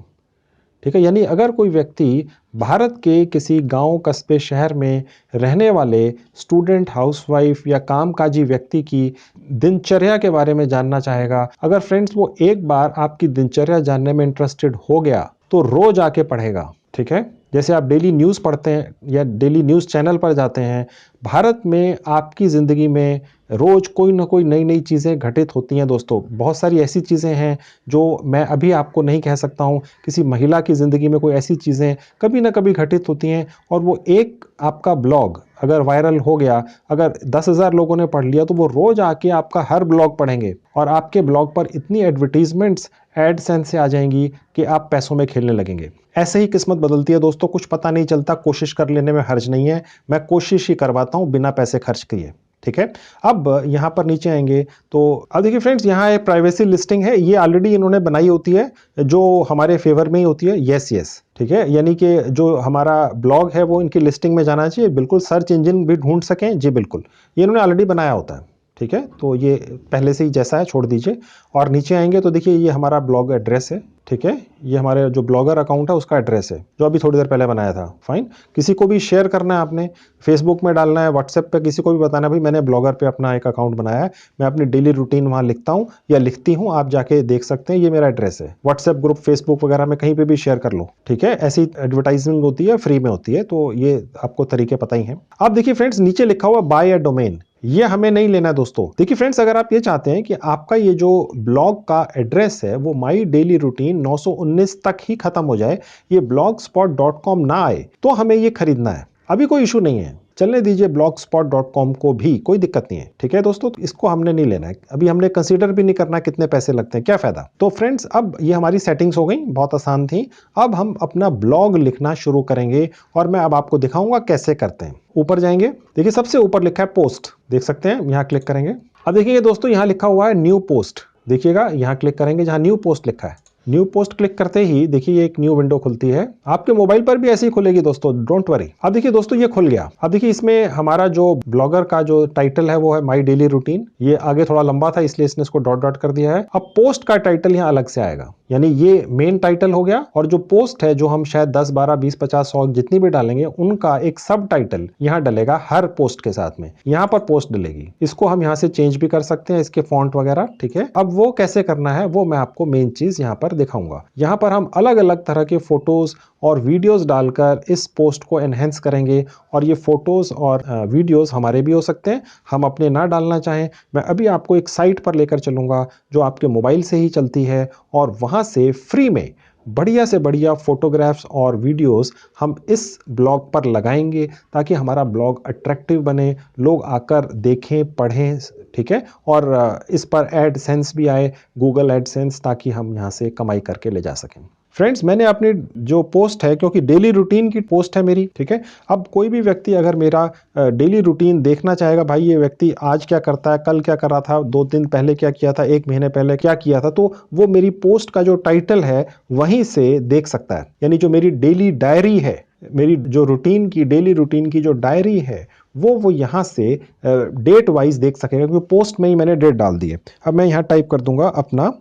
ठीक है, यानी अगर कोई व्यक्ति भारत के किसी गांव, कस्बे, शहर में रहने वाले स्टूडेंट, हाउसवाइफ या कामकाजी व्यक्ति की दिनचर्या के बारे में जानना चाहेगा, अगर फ्रेंड्स वो एक बार आपकी दिनचर्या जानने में इंटरेस्टेड हो गया तो रोज आके पढ़ेगा। ठीक है, जैसे आप डेली न्यूज़ पढ़ते हैं या डेली न्यूज़ चैनल पर जाते हैं, भारत में आपकी ज़िंदगी में रोज़ कोई ना कोई नई नई चीज़ें घटित होती हैं दोस्तों। बहुत सारी ऐसी चीज़ें हैं जो मैं अभी आपको नहीं कह सकता हूँ। किसी महिला की ज़िंदगी में कोई ऐसी चीज़ें कभी ना कभी घटित होती हैं, और वो एक आपका ब्लॉग अगर वायरल हो गया, अगर 10,000 लोगों ने पढ़ लिया, तो वो रोज़ आके आपका हर ब्लॉग पढ़ेंगे और आपके ब्लॉग पर इतनी एडवर्टीजमेंट्स एडसेंस से आ जाएंगी कि आप पैसों में खेलने लगेंगे। ऐसे ही किस्मत बदलती है दोस्तों, कुछ पता नहीं चलता। कोशिश कर लेने में हर्ज नहीं है, मैं कोशिश ही करवाता हूं बिना पैसे खर्च किए। ठीक है, अब यहां पर नीचे आएंगे तो अब देखिए फ्रेंड्स, यहां एक प्राइवेसी लिस्टिंग है, ये ऑलरेडी इन्होंने बनाई होती है, जो हमारे फेवर में ही होती है। यस यस, ठीक है, यानी कि जो हमारा ब्लॉग है वो इनकी लिस्टिंग में जाना चाहिए, बिल्कुल सर्च इंजन भी ढूंढ सकें जी, बिल्कुल ये इन्होंने ऑलरेडी बनाया होता है। ठीक है, तो ये पहले से ही जैसा है छोड़ दीजिए। और नीचे आएंगे तो देखिए ये हमारा ब्लॉग एड्रेस है। ठीक है, ये हमारे जो ब्लॉगर अकाउंट है उसका एड्रेस है, जो अभी थोड़ी देर पहले बनाया था। फाइन, किसी को भी शेयर करना है आपने, फेसबुक में डालना है, व्हाट्सएप पे किसी को भी बताना है भाई मैंने ब्लॉगर पे अपना एक अकाउंट बनाया है, मैं अपनी डेली रूटीन वहाँ लिखता हूँ या लिखती हूँ, आप जाके देख सकते हैं, ये मेरा एड्रेस है। व्हाट्सएप ग्रुप, फेसबुक वगैरह में कहीं पर भी शेयर कर लो। ठीक है, ऐसी एडवर्टाइजमेंट होती है, फ्री में होती है, तो ये आपको तरीके पता ही हैं। अब देखिए फ्रेंड्स, नीचे लिखा हुआ बाय अ डोमेन, ये हमें नहीं लेना दोस्तों। देखिए फ्रेंड्स, अगर आप ये चाहते हैं कि आपका ये जो ब्लॉग का एड्रेस है वो माई डेली रूटीन 919 तक ही खत्म हो जाए, ये blogspot.com ना आए, तो हमें ये खरीदना है। अभी कोई इशू नहीं है, चलने दीजिए blogspot.com को भी, कोई दिक्कत नहीं है। ठीक है दोस्तों, तो इसको हमने नहीं लेना है, अभी हमने कंसीडर भी नहीं करना कितने पैसे लगते हैं, क्या फायदा। तो फ्रेंड्स, अब ये हमारी सेटिंग्स हो गई, बहुत आसान थी। अब हम अपना ब्लॉग लिखना शुरू करेंगे और मैं अब आपको दिखाऊंगा कैसे करते हैं। ऊपर जाएंगे, देखिए सबसे ऊपर लिखा है पोस्ट, देख सकते हैं, यहां क्लिक करेंगे। अब देखिए दोस्तों, यहां लिखा हुआ है न्यू पोस्ट, देखिएगा यहां क्लिक करेंगे जहां न्यू पोस्ट लिखा है। न्यू पोस्ट क्लिक करते ही देखिए एक न्यू विंडो खुलती है, आपके मोबाइल पर भी ऐसे ही खुलेगी दोस्तों, डोंट वरी। अब देखिए दोस्तों, ये खुल गया। अब देखिए इसमें हमारा जो ब्लॉगर का जो टाइटल है वो है माई डेली रूटीन, ये आगे थोड़ा लंबा था इसलिए इसने इसको डॉट डॉट कर दिया है। अब पोस्ट का टाइटल यहाँ अलग से आएगा, यानी ये मेन टाइटल हो गया, और जो पोस्ट है जो हम शायद 10, 12, 20, 50, 100 जितनी भी डालेंगे उनका एक सब टाइटल यहाँ डलेगा हर पोस्ट के साथ में, यहाँ पर पोस्ट डलेगी। इसको हम यहाँ से चेंज भी कर सकते हैं, इसके फॉन्ट वगैरह। ठीक है, अब वो कैसे करना है वो मैं आपको मेन चीज यहाँ पर दिखाऊंगा। यहाँ पर हम अलग अलग तरह के फोटोज और वीडियोस डालकर इस पोस्ट को एनहेंस करेंगे, और ये फोटोज और वीडियोस हमारे भी हो सकते हैं, हम अपने ना डालना चाहें। मैं अभी आपको एक साइट पर लेकर चलूंगा जो आपके मोबाइल से ही चलती है, और वहां से फ्री में बढ़िया से बढ़िया फोटोग्राफ्स और वीडियोस हम इस ब्लॉग पर लगाएंगे, ताकि हमारा ब्लॉग अट्रैक्टिव बने, लोग आकर देखें, पढ़ें। ठीक है, और इस पर एडसेंस भी आए, गूगल एडसेंस, ताकि हम यहाँ से कमाई करके ले जा सकें। फ्रेंड्स, मैंने अपनी जो पोस्ट है, क्योंकि डेली रूटीन की पोस्ट है मेरी, ठीक है, अब कोई भी व्यक्ति अगर मेरा डेली रूटीन देखना चाहेगा, भाई ये व्यक्ति आज क्या करता है, कल क्या कर रहा था, 2 दिन पहले क्या किया था, 1 महीने पहले क्या किया था, तो वो मेरी पोस्ट का जो टाइटल है वहीं से देख सकता है। यानी जो मेरी डेली डायरी है, मेरी जो रूटीन की, डेली रूटीन की जो डायरी है, वो यहाँ से डेट वाइज देख सकेगा, क्योंकि पोस्ट में ही मैंने डेट डाल दी है। अब मैं यहाँ टाइप कर दूंगा अपना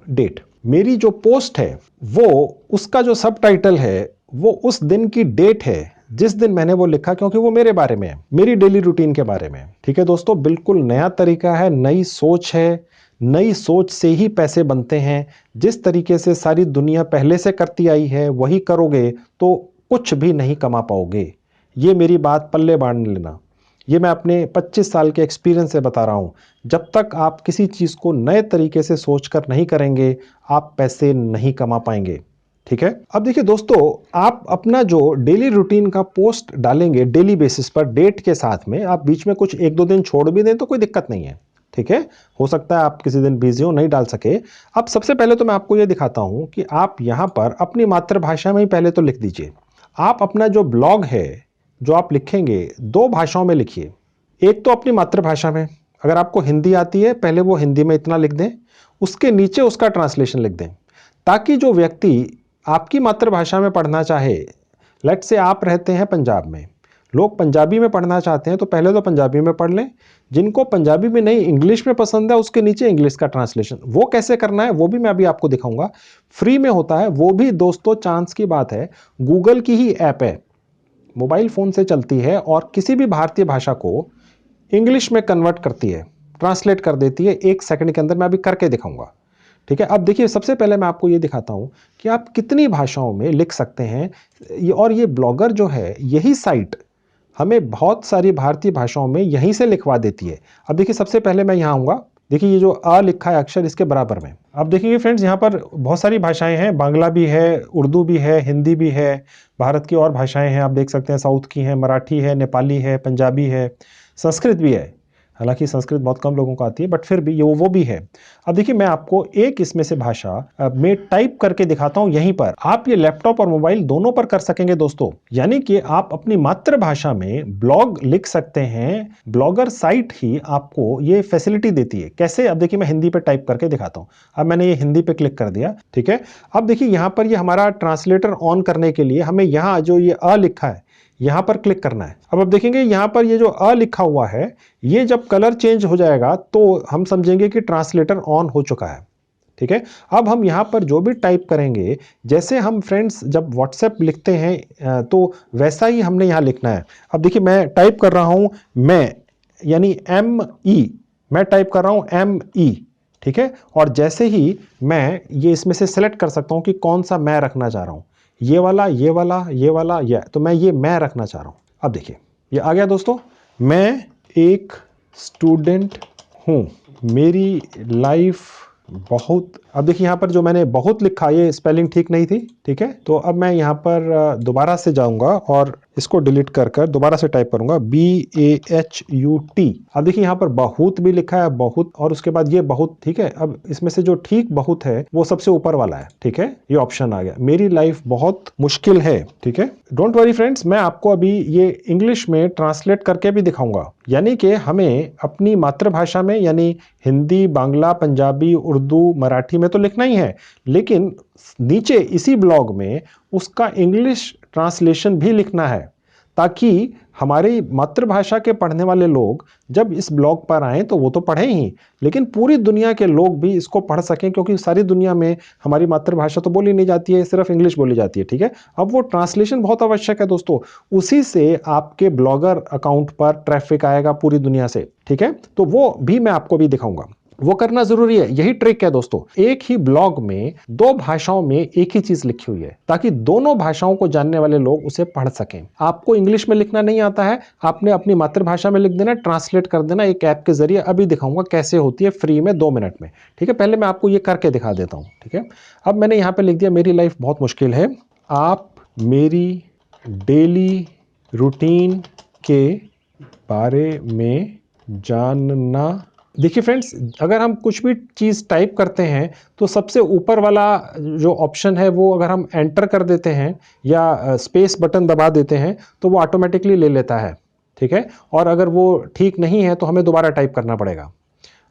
डेट। मेरी जो पोस्ट है वो, उसका जो सब टाइटल है वो उस दिन की डेट है जिस दिन मैंने वो लिखा, क्योंकि वो मेरे बारे में है, मेरी डेली रूटीन के बारे में। ठीक है दोस्तों, बिल्कुल नया तरीका है, नई सोच है, नई सोच से ही पैसे बनते हैं। जिस तरीके से सारी दुनिया पहले से करती आई है वही करोगे तो कुछ भी नहीं कमा पाओगे। ये मेरी बात पल्ले बांध लेना, ये मैं अपने 25 साल के एक्सपीरियंस से बता रहा हूं। जब तक आप किसी चीज को नए तरीके से सोचकर नहीं करेंगे, आप पैसे नहीं कमा पाएंगे। ठीक है, अब देखिए दोस्तों, आप अपना जो डेली रूटीन का पोस्ट डालेंगे डेली बेसिस पर डेट के साथ में, आप बीच में कुछ 1-2 दिन छोड़ भी दें तो कोई दिक्कत नहीं है। ठीक है, हो सकता है आप किसी दिन बिजी हो, नहीं डाल सके। अब सबसे पहले तो मैं आपको यह दिखाता हूं कि आप यहां पर अपनी मातृभाषा में ही पहले तो लिख दीजिए। आप अपना जो ब्लॉग है जो आप लिखेंगे 2 भाषाओं में लिखिए। एक तो अपनी मातृभाषा में, अगर आपको हिंदी आती है पहले वो हिंदी में इतना लिख दें, उसके नीचे उसका ट्रांसलेशन लिख दें, ताकि जो व्यक्ति आपकी मातृभाषा में पढ़ना चाहे, लेट्स से आप रहते हैं पंजाब में, लोग पंजाबी में पढ़ना चाहते हैं तो पहले तो पंजाबी में पढ़ लें, जिनको पंजाबी में नहीं इंग्लिश में पसंद है उसके नीचे इंग्लिश का ट्रांसलेशन। वो कैसे करना है वो भी मैं अभी आपको दिखाऊंगा, फ्री में होता है वो भी दोस्तों, चांस की बात है। गूगल की ही ऐप है, मोबाइल फ़ोन से चलती है और किसी भी भारतीय भाषा को इंग्लिश में कन्वर्ट करती है, ट्रांसलेट कर देती है 1 सेकंड के अंदर। मैं अभी करके दिखाऊंगा। ठीक है, अब देखिए सबसे पहले मैं आपको ये दिखाता हूं कि आप कितनी भाषाओं में लिख सकते हैं। और ये ब्लॉगर जो है, यही साइट हमें बहुत सारी भारतीय भाषाओं में यहीं से लिखवा देती है। अब देखिए सबसे पहले मैं यहाँ आऊँगा, देखिए ये जो अ लिखा है अक्षर इसके बराबर में। अब देखिए फ्रेंड्स यहाँ पर बहुत सारी भाषाएं हैं, बांग्ला भी है, उर्दू भी है, हिंदी भी है, भारत की और भाषाएं हैं, आप देख सकते हैं साउथ की हैं, मराठी है, नेपाली है, पंजाबी है, संस्कृत भी है। हालांकि संस्कृत बहुत कम लोगों को आती है, बट फिर भी ये वो भी है। अब देखिए मैं आपको एक इसमें से भाषा में टाइप करके दिखाता हूं यहीं पर। आप ये लैपटॉप और मोबाइल दोनों पर कर सकेंगे दोस्तों, यानी कि आप अपनी मातृभाषा में ब्लॉग लिख सकते हैं। ब्लॉगर साइट ही आपको ये फैसिलिटी देती है। कैसे? अब देखिए मैं हिंदी पे टाइप करके दिखाता हूं। अब मैंने ये हिंदी पे क्लिक कर दिया, ठीक है। अब देखिए यहां पर ये हमारा ट्रांसलेटर ऑन करने के लिए हमें यहां जो ये अ लिखा है यहां पर क्लिक करना है। अब देखेंगे यहां पर ये जो अ लिखा हुआ है, ये जब कलर चेंज हो जाएगा तो हम समझेंगे कि ट्रांसलेटर ऑन हो चुका है, ठीक है। अब हम यहां पर जो भी टाइप करेंगे, जैसे हम फ्रेंड्स जब व्हाट्सएप लिखते हैं तो वैसा ही हमने यहां लिखना है। अब देखिए मैं टाइप कर रहा हूं मैं, यानी ME, मैं टाइप कर रहा हूं ME, ठीक है। और जैसे ही मैं ये इसमें से सिलेक्ट कर सकता हूं कि कौन सा मैं रखना चाह रहा हूं, ये वाला, ये वाला, ये वाला, ये, तो मैं ये मैं रखना चाह रहा हूं। अब देखिए ये आ गया दोस्तों। मैं एक स्टूडेंट हूं, मेरी लाइफ बहुत, अब देखिए यहाँ पर जो मैंने बहुत लिखा ये स्पेलिंग ठीक नहीं थी, ठीक है। तो अब मैं यहाँ पर दोबारा से जाऊंगा और इसको डिलीट कर कर दोबारा से टाइप करूंगा BAHUT। अब देखिए यहाँ पर बहुत भी लिखा है, बहुत, और उसके बाद ये बहुत, ठीक है। अब इसमें से जो ठीक बहुत है वो सबसे ऊपर वाला है, ठीक है। ये ऑप्शन आ गया, मेरी लाइफ बहुत मुश्किल है, ठीक है। डोंट वरी फ्रेंड्स, मैं आपको अभी ये इंग्लिश में ट्रांसलेट करके भी दिखाऊंगा। यानी कि हमें अपनी मातृभाषा में, यानी हिंदी, बांग्ला, पंजाबी, उर्दू, मराठी में तो लिखना ही है, लेकिन नीचे इसी ब्लॉग में उसका इंग्लिश ट्रांसलेशन भी लिखना है, ताकि हमारी मातृभाषा के पढ़ने वाले लोग जब इस ब्लॉग पर आएं तो वो तो पढ़ें ही, लेकिन पूरी दुनिया के लोग भी इसको पढ़ सकें, क्योंकि सारी दुनिया में हमारी मातृभाषा तो बोली नहीं जाती है, सिर्फ इंग्लिश बोली जाती है, ठीक है। अब वो ट्रांसलेशन बहुत आवश्यक है दोस्तों, उसी से आपके ब्लॉगर अकाउंट पर ट्रैफिक आएगा पूरी दुनिया से, ठीक है। तो वो भी मैं आपको भी दिखाऊंगा, वो करना जरूरी है। यही ट्रिक है दोस्तों, एक ही ब्लॉग में दो भाषाओं में एक ही चीज लिखी हुई है, ताकि दोनों भाषाओं को जानने वाले लोग उसे पढ़ सकें। आपको इंग्लिश में लिखना नहीं आता है, आपने अपनी मातृभाषा में लिख देना, ट्रांसलेट कर देना एक ऐप के जरिए। अभी दिखाऊंगा कैसे होती है, फ्री में 2 मिनट में, ठीक है। पहले मैं आपको ये करके दिखा देता हूं, ठीक है। अब मैंने यहां पर लिख दिया, मेरी लाइफ बहुत मुश्किल है, आप मेरी डेली रूटीन के बारे में जानना। देखिए फ्रेंड्स, अगर हम कुछ भी चीज़ टाइप करते हैं तो सबसे ऊपर वाला जो ऑप्शन है वो अगर हम एंटर कर देते हैं या स्पेस बटन दबा देते हैं तो वो ऑटोमेटिकली ले लेता है, ठीक है। और अगर वो ठीक नहीं है तो हमें दोबारा टाइप करना पड़ेगा।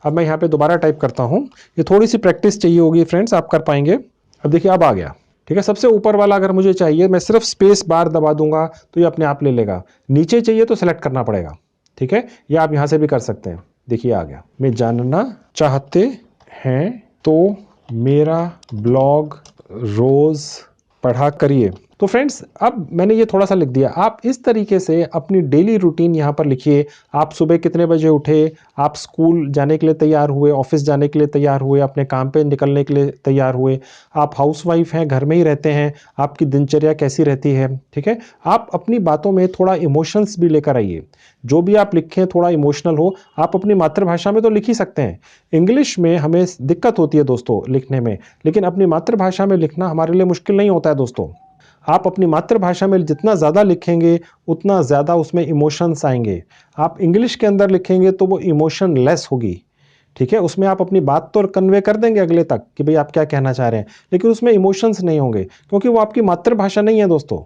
अब मैं यहाँ पे दोबारा टाइप करता हूँ, ये थोड़ी सी प्रैक्टिस चाहिए होगी फ्रेंड्स, आप कर पाएंगे। अब देखिए अब आ गया, ठीक है। सबसे ऊपर वाला अगर मुझे चाहिए, मैं सिर्फ स्पेस बार दबा दूंगा तो ये अपने आप ले लेगा। नीचे चाहिए तो सिलेक्ट करना पड़ेगा, ठीक है। या आप यहाँ से भी कर सकते हैं। देखिए आ गया, मैं जानना चाहते हैं तो मेरा ब्लॉग रोज पढ़ा करिए। तो फ्रेंड्स, अब मैंने ये थोड़ा सा लिख दिया, आप इस तरीके से अपनी डेली रूटीन यहाँ पर लिखिए। आप सुबह कितने बजे उठे, आप स्कूल जाने के लिए तैयार हुए, ऑफिस जाने के लिए तैयार हुए, अपने काम पे निकलने के लिए तैयार हुए, आप हाउसवाइफ हैं, घर में ही रहते हैं, आपकी दिनचर्या कैसी रहती है, ठीक है। आप अपनी बातों में थोड़ा इमोशंस भी लेकर आइए, जो भी आप लिखें थोड़ा इमोशनल हो। आप अपनी मातृभाषा में तो लिख ही सकते हैं, इंग्लिश में हमें दिक्कत होती है दोस्तों लिखने में, लेकिन अपनी मातृभाषा में लिखना हमारे लिए मुश्किल नहीं होता है दोस्तों। आप अपनी मातृभाषा में जितना ज़्यादा लिखेंगे उतना ज़्यादा उसमें इमोशंस आएंगे। आप इंग्लिश के अंदर लिखेंगे तो वो इमोशन लेस होगी, ठीक है। उसमें आप अपनी बात तो कन्वे कर देंगे अगले तक कि भाई आप क्या कहना चाह रहे हैं, लेकिन उसमें इमोशंस नहीं होंगे, क्योंकि वो आपकी मातृभाषा नहीं है दोस्तों।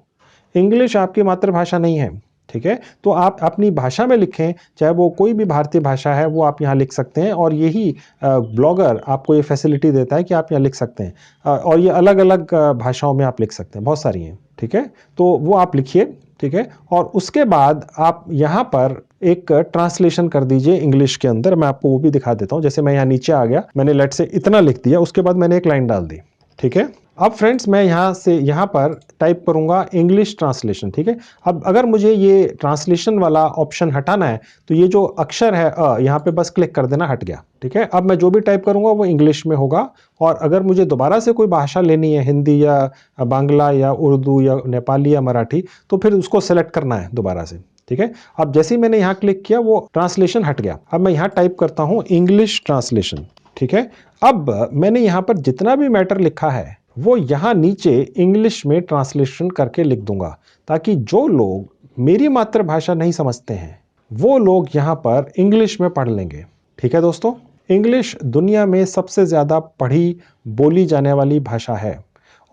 इंग्लिश आपकी मातृभाषा नहीं है, ठीक है। तो आप अपनी भाषा में लिखें, चाहे वो कोई भी भारतीय भाषा है वो आप यहाँ लिख सकते हैं, और यही ब्लॉगर आपको ये फैसिलिटी देता है कि आप यहाँ लिख सकते हैं। और ये अलग अलग भाषाओं में आप लिख सकते हैं, बहुत सारी हैं, ठीक है। तो वो आप लिखिए, ठीक है। और उसके बाद आप यहाँ पर एक ट्रांसलेशन कर दीजिए इंग्लिश के अंदर। मैं आपको वो भी दिखा देता हूँ। जैसे मैं यहाँ नीचे आ गया, मैंने लेट से इतना लिख दिया, उसके बाद मैंने एक लाइन डाल दी, ठीक है। अब फ्रेंड्स मैं यहाँ से यहाँ पर टाइप करूँगा इंग्लिश ट्रांसलेशन, ठीक है। अब अगर मुझे ये ट्रांसलेशन वाला ऑप्शन हटाना है तो ये जो अक्षर है यहाँ पे बस क्लिक कर देना, हट गया, ठीक है। अब मैं जो भी टाइप करूँगा वो इंग्लिश में होगा, और अगर मुझे दोबारा से कोई भाषा लेनी है, हिंदी या बांग्ला या उर्दू या नेपाली या मराठी, तो फिर उसको सेलेक्ट करना है दोबारा से, ठीक है। अब जैसे ही मैंने यहाँ क्लिक किया वो ट्रांसलेशन हट गया। अब मैं यहाँ टाइप करता हूँ इंग्लिश ट्रांसलेशन, ठीक है। अब मैंने यहाँ पर जितना भी मैटर लिखा है वो यहाँ नीचे इंग्लिश में ट्रांसलेशन करके लिख दूंगा, ताकि जो लोग मेरी मातृभाषा नहीं समझते हैं वो लोग यहाँ पर इंग्लिश में पढ़ लेंगे, ठीक है दोस्तों। इंग्लिश दुनिया में सबसे ज़्यादा पढ़ी बोली जाने वाली भाषा है,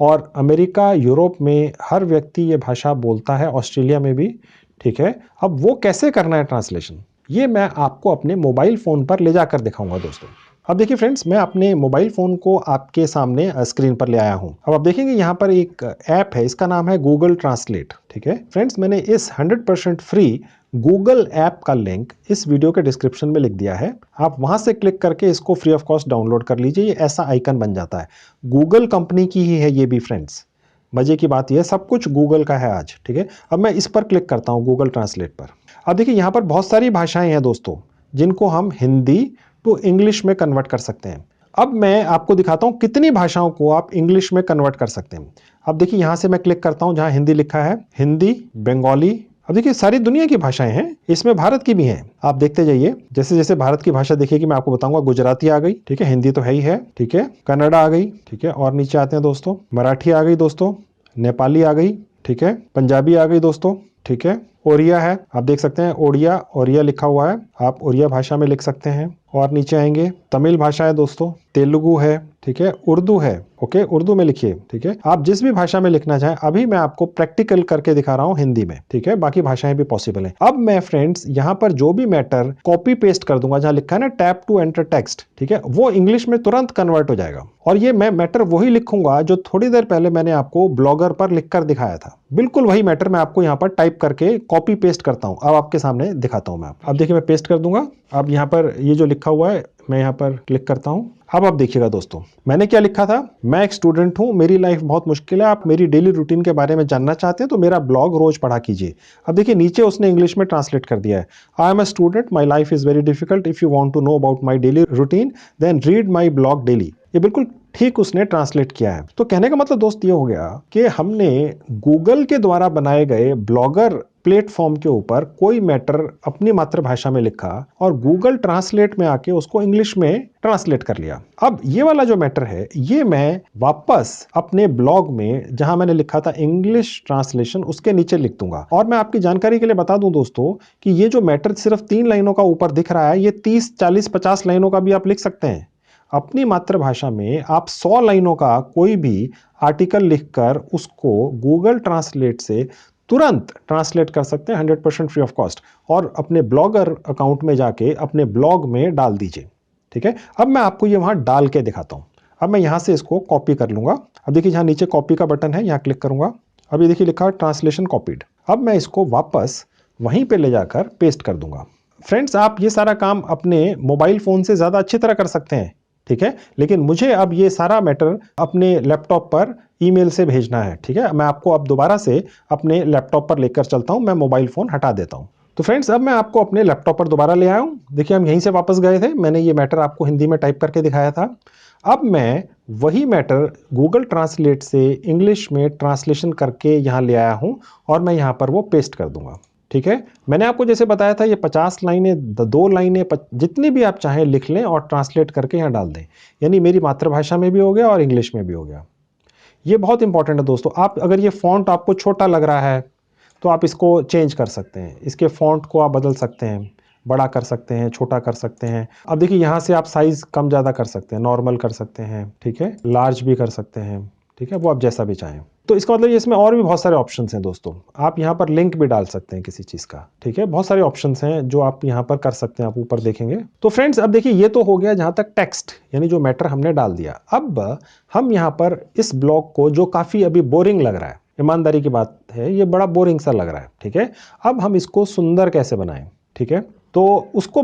और अमेरिका, यूरोप में हर व्यक्ति ये भाषा बोलता है, ऑस्ट्रेलिया में भी, ठीक है। अब वो कैसे करना है ट्रांसलेशन, ये मैं आपको अपने मोबाइल फ़ोन पर ले जाकर दिखाऊंगा दोस्तों। अब देखिए फ्रेंड्स, मैं अपने मोबाइल फ़ोन को आपके सामने स्क्रीन पर ले आया हूं। अब आप देखेंगे यहाँ पर एक ऐप है, इसका नाम है गूगल ट्रांसलेट, ठीक है। फ्रेंड्स, मैंने इस 100% फ्री गूगल ऐप का लिंक इस वीडियो के डिस्क्रिप्शन में लिख दिया है। आप वहां से क्लिक करके इसको फ्री ऑफ कॉस्ट डाउनलोड कर लीजिए। ये ऐसा आइकन बन जाता है, गूगल कंपनी की ही है ये भी फ्रेंड्स। मजे की बात यह, सब कुछ गूगल का है आज, ठीक है। अब मैं इस पर क्लिक करता हूं, गूगल ट्रांसलेट पर। अब देखिए यहाँ पर बहुत सारी भाषाएं हैं दोस्तों, जिनको हम हिंदी टू इंग्लिश में कन्वर्ट कर सकते हैं। अब मैं आपको दिखाता हूं कितनी भाषाओं को आप इंग्लिश में कन्वर्ट कर सकते हैं। अब देखिए यहाँ से मैं क्लिक करता हूं, जहां हिंदी लिखा है, हिंदी, बंगाली। अब देखिए सारी दुनिया की भाषाएं हैं, इसमें भारत की भी हैं। आप देखते जाइए, जैसे जैसे भारत की भाषा देखिएगी मैं आपको बताऊंगा। गुजराती आ गई, ठीक है, हिंदी तो है ही है, ठीक है, कन्नड़ा आ गई, ठीक है, और नीचे आते हैं दोस्तों, मराठी आ गई दोस्तों, नेपाली आ गई, ठीक है, पंजाबी आ गई दोस्तों, ठीक है, ओरिया है, आप देख सकते हैं, ओडिया, ओरिया लिखा हुआ है, आप ओरिया भाषा में लिख सकते हैं। और नीचे आएंगे, तमिल भाषा है दोस्तों, तेलुगु है, ठीक है, उर्दू है, ओके, उर्दू में लिखिए, ठीक है। आप जिस भी भाषा में लिखना चाहें, अभी मैं आपको प्रैक्टिकल करके दिखा रहा हूं हिंदी में, ठीक है, बाकी भाषाएं भी पॉसिबल है। अब मैं फ्रेंड्स यहाँ पर जो भी मैटर कॉपी पेस्ट कर दूंगा, जहां लिखा है ना टैप टू एंटर टेक्स्ट, ठीक है, वो इंग्लिश में तुरंत कन्वर्ट हो जाएगा। और ये मैं मैटर वही लिखूंगा जो थोड़ी देर पहले मैंने आपको ब्लॉगर पर लिखकर दिखाया था, बिल्कुल वही मैटर मैं आपको यहाँ पर टाइप करके कॉपी पेस्ट करता हूँ। अब आपके सामने दिखाता हूँ मैं। अब देखिए मैं पेस्ट कर दूंगा। अब यहाँ पर ये जो लिखा हुआ है मैं यहाँ पर क्लिक करता हूँ। अब आप देखिएगा दोस्तों, मैंने क्या लिखा था, मैं एक स्टूडेंट हूँ, मेरी लाइफ बहुत मुश्किल है, आप मेरी डेली रूटीन के बारे में जानना चाहते हैं तो मेरा ब्लॉग रोज पढ़ा कीजिए। अब देखिए नीचे उसने इंग्लिश में ट्रांसलेट कर दिया है, I am a student, my life is very difficult, if you want to know about my daily routine then read my blog daily. ये बिल्कुल ठीक उसने ट्रांसलेट किया है। तो कहने का मतलब दोस्त ये हो गया कि हमने गूगल के द्वारा बनाए गए ब्लॉगर प्लेटफॉर्म के ऊपर कोई मैटर अपनी मातृभाषा में लिखा और गूगल ट्रांसलेट में आके उसको इंग्लिश में ट्रांसलेट कर लिया। अब ये वाला जो मैटर है ये मैं वापस अपने ब्लॉग में जहां मैंने लिखा था इंग्लिश ट्रांसलेशन, उसके नीचे लिख दूंगा। और मैं आपकी जानकारी के लिए बता दूं दोस्तों कि ये जो मैटर सिर्फ 3 लाइनों का ऊपर दिख रहा है, ये 30, 40, 50 लाइनों का भी आप लिख सकते हैं। अपनी मातृभाषा में आप 100 लाइनों का कोई भी आर्टिकल लिखकर उसको गूगल ट्रांसलेट से तुरंत ट्रांसलेट कर सकते हैं 100% फ्री ऑफ कॉस्ट, और अपने ब्लॉगर अकाउंट में जाके अपने ब्लॉग में डाल दीजिए, ठीक है। अब मैं आपको ये वहां डाल के दिखाता हूं। अब मैं यहां से इसको कॉपी कर लूंगा। अब देखिए जहां नीचे कॉपी का बटन है, यहां क्लिक करूंगा। अब ये देखिए लिखा है ट्रांसलेशन कॉपीड। अब मैं इसको वापस वहीं पे ले जाकर पेस्ट कर दूंगा। फ्रेंड्स, आप ये सारा काम अपने मोबाइल फोन से ज्यादा अच्छी तरह कर सकते हैं, ठीक है, लेकिन मुझे अब ये सारा मैटर अपने लैपटॉप पर ईमेल से भेजना है, ठीक है। मैं आपको अब दोबारा से अपने लैपटॉप पर लेकर चलता हूं, मैं मोबाइल फोन हटा देता हूं। तो फ्रेंड्स, अब मैं आपको अपने लैपटॉप पर दोबारा ले आया हूं। देखिए हम यहीं से वापस गए थे, मैंने ये मैटर आपको हिंदी में टाइप करके दिखाया था। अब मैं वही मैटर गूगल ट्रांसलेट से इंग्लिश में ट्रांसलेशन करके यहां ले आया हूं और मैं यहां पर वो पेस्ट कर दूंगा, ठीक है। मैंने आपको जैसे बताया था ये 50 लाइनें, 2 लाइनें, जितनी भी आप चाहें लिख लें और ट्रांसलेट करके यहाँ डाल दें। यानी मेरी मातृभाषा में भी हो गया और इंग्लिश में भी हो गया। ये बहुत इंपॉर्टेंट है दोस्तों। आप अगर ये फॉन्ट आपको छोटा लग रहा है तो आप इसको चेंज कर सकते हैं, इसके फॉन्ट को आप बदल सकते हैं, बड़ा कर सकते हैं, छोटा कर सकते हैं। अब देखिए यहाँ से आप साइज कम ज़्यादा कर सकते हैं, नॉर्मल कर सकते हैं, ठीक है, लार्ज भी कर सकते हैं, ठीक है, वो आप जैसा भी चाहें। तो इसका मतलब इसमें और भी बहुत सारे ऑप्शंस हैं दोस्तों। आप यहाँ पर लिंक भी डाल सकते हैं किसी चीज़ का, ठीक है, बहुत सारे ऑप्शंस हैं जो आप यहाँ पर कर सकते हैं। आप ऊपर देखेंगे तो फ्रेंड्स, अब देखिए ये तो हो गया जहाँ तक टेक्स्ट, यानी जो मैटर हमने डाल दिया। अब हम यहाँ पर इस ब्लॉग को, जो काफ़ी अभी बोरिंग लग रहा है, ईमानदारी की बात है, ये बड़ा बोरिंग सा लग रहा है, ठीक है, अब हम इसको सुंदर कैसे बनाएं, ठीक है। तो उसको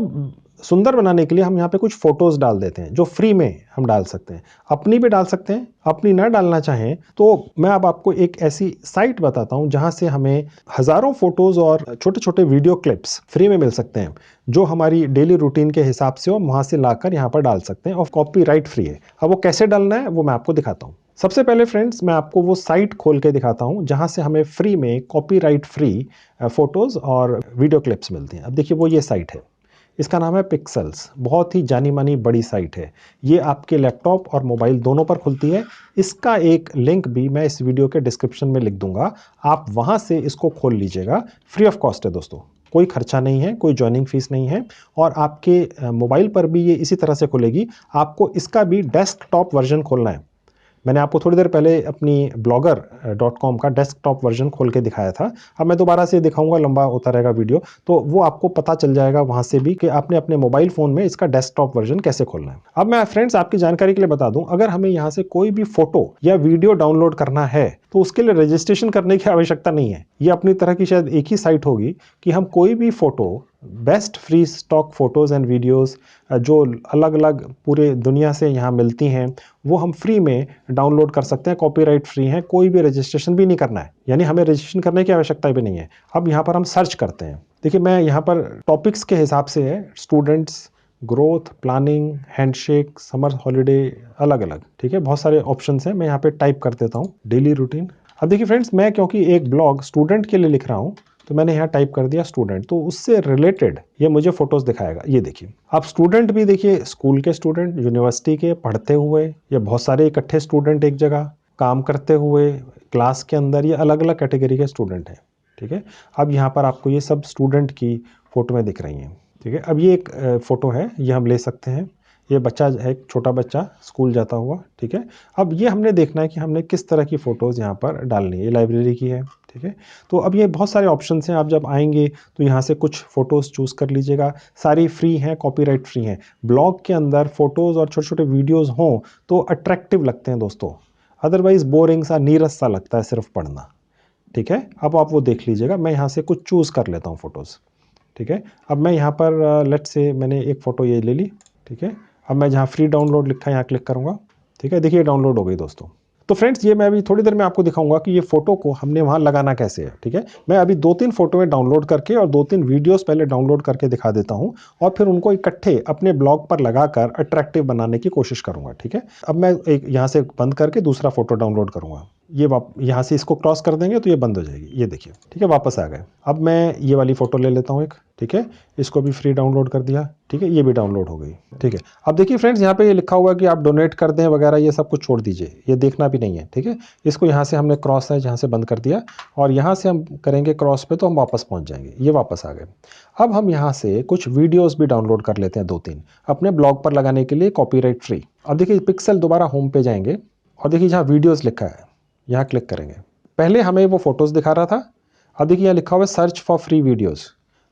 सुंदर बनाने के लिए हम यहाँ पे कुछ फोटोज डाल देते हैं जो फ्री में हम डाल सकते हैं। अपनी भी डाल सकते हैं, अपनी ना डालना चाहें तो मैं अब आपको एक ऐसी साइट बताता हूँ जहाँ से हमें हजारों फोटोज और छोटे छोटे वीडियो क्लिप्स फ्री में मिल सकते हैं, जो हमारी डेली रूटीन के हिसाब से हम वहाँ से लाकर यहाँ पर डाल सकते हैं और कॉपीराइट फ्री है। अब वो कैसे डालना है वो मैं आपको दिखाता हूँ। सबसे पहले फ्रेंड्स मैं आपको वो साइट खोल के दिखाता हूँ जहाँ से हमें फ्री में कॉपीराइट फ्री फोटोज और वीडियो क्लिप्स मिलती हैं। अब देखिए वो ये साइट है, इसका नाम है पिक्सेल्स। बहुत ही जानी मानी बड़ी साइट है, ये आपके लैपटॉप और मोबाइल दोनों पर खुलती है। इसका एक लिंक भी मैं इस वीडियो के डिस्क्रिप्शन में लिख दूंगा, आप वहां से इसको खोल लीजिएगा। फ्री ऑफ कॉस्ट है दोस्तों, कोई खर्चा नहीं है, कोई ज्वाइनिंग फीस नहीं है और आपके मोबाइल पर भी ये इसी तरह से खुलेगी। आपको इसका भी डेस्कटॉप वर्जन खोलना है। मैंने आपको थोड़ी देर पहले अपनी blogger.com का डेस्कटॉप वर्जन खोल के दिखाया था। अब मैं दोबारा से दिखाऊंगा, लंबा होता रहेगा वीडियो, तो वो आपको पता चल जाएगा वहां से भी कि आपने अपने मोबाइल फोन में इसका डेस्कटॉप वर्जन कैसे खोलना है। अब मैं फ्रेंड्स आपकी जानकारी के लिए बता दूं, अगर हमें यहाँ से कोई भी फोटो या वीडियो डाउनलोड करना है तो उसके लिए रजिस्ट्रेशन करने की आवश्यकता नहीं है। ये अपनी तरह की शायद एक ही साइट होगी कि हम कोई भी photo, best free stock photos and videos जो अलग अलग पूरे दुनिया से यहाँ मिलती हैं, वो हम फ्री में डाउनलोड कर सकते हैं। कॉपीराइट फ्री हैं, कोई भी रजिस्ट्रेशन भी नहीं करना है, यानी हमें रजिस्ट्रेशन करने की आवश्यकता भी नहीं है। अब यहाँ पर हम सर्च करते हैं। देखिए मैं यहाँ पर टॉपिक्स के हिसाब से है, students, growth, planning, handshake, summer holiday, अलग अलग, ठीक है, बहुत सारे ऑप्शंस हैं। मैं यहाँ पे टाइप कर देता हूँ डेली रूटीन। अब देखिए फ्रेंड्स, मैं क्योंकि एक ब्लॉग स्टूडेंट के लिए लिख रहा हूँ तो मैंने यहाँ टाइप कर दिया स्टूडेंट, तो उससे रिलेटेड ये मुझे फोटोज दिखाएगा। ये देखिए, आप स्टूडेंट भी देखिए, स्कूल के स्टूडेंट, यूनिवर्सिटी के पढ़ते हुए, या बहुत सारे इकट्ठे स्टूडेंट एक जगह काम करते हुए क्लास के अंदर, ये अलग अलग कैटेगरी के स्टूडेंट हैं, ठीक है। अब यहाँ पर आपको ये सब स्टूडेंट की फोटो में दिख रही हैं, ठीक है। अब ये एक फोटो है, ये हम ले सकते हैं। ये बच्चा है, एक छोटा बच्चा स्कूल जाता हुआ, ठीक है। अब ये हमने देखना है कि हमने किस तरह की फ़ोटोज़ यहाँ पर डालनी है। ये लाइब्रेरी की है, ठीक है। तो अब ये बहुत सारे ऑप्शंस हैं, आप जब आएंगे तो यहाँ से कुछ फ़ोटोज़ चूज़ कर लीजिएगा। सारी फ्री हैं, कॉपीराइट फ्री हैं। ब्लॉग के अंदर फ़ोटोज़ और छोटे छोटे वीडियोज़ हों तो अट्रैक्टिव लगते हैं दोस्तों, अदरवाइज़ बोरिंग सा, नीरस सा लगता है सिर्फ पढ़ना, ठीक है। अब आप वो देख लीजिएगा। मैं यहाँ से कुछ चूज़ कर लेता हूँ फ़ोटोज़, ठीक है। अब मैं यहाँ पर लेट से मैंने एक फ़ोटो ये ले ली, ठीक है। अब मैं जहाँ फ्री डाउनलोड लिखा है यहाँ क्लिक करूँगा, ठीक है। देखिए डाउनलोड हो गई दोस्तों। तो फ्रेंड्स ये मैं अभी थोड़ी देर में आपको दिखाऊंगा कि ये फोटो को हमने वहाँ लगाना कैसे है, ठीक है। मैं अभी 2-3 फोटो में डाउनलोड करके और 2-3 वीडियोस पहले डाउनलोड करके दिखा देता हूँ और फिर उनको इकट्ठे अपने ब्लॉग पर लगाकर अट्रैक्टिव बनाने की कोशिश करूँगा, ठीक है। अब मैं एक यहाँ से बंद करके दूसरा फोटो डाउनलोड करूँगा। ये यहाँ से इसको क्रॉस कर देंगे तो ये बंद हो जाएगी, ये देखिए, ठीक है, वापस आ गए। अब मैं ये वाली फ़ोटो ले लेता हूँ एक, ठीक है। इसको भी फ्री डाउनलोड कर दिया, ठीक है, ये भी डाउनलोड हो गई, ठीक है। अब देखिए फ्रेंड्स, यहाँ पे ये लिखा हुआ है कि आप डोनेट कर दें वगैरह, ये सब कुछ छोड़ दीजिए, ये देखना भी नहीं है, ठीक है। इसको यहाँ से हमने क्रॉस है जहाँ से बंद कर दिया और यहाँ से हम करेंगे क्रॉस पे तो हम वापस पहुँच जाएंगे, ये वापस आ गए। अब हम यहाँ से कुछ वीडियोज़ भी डाउनलोड कर लेते हैं 2-3 अपने ब्लॉग पर लगाने के लिए, कॉपीराइट फ्री। अब देखिए पिक्सेल, दोबारा होम पे जाएंगे और देखिए जहाँ वीडियोज़ लिखा है यहाँ क्लिक करेंगे। पहले हमें वो फोटोज़ दिखा रहा था, अब देखिए यहाँ लिखा हुआ है सर्च फॉर फ्री वीडियोज़।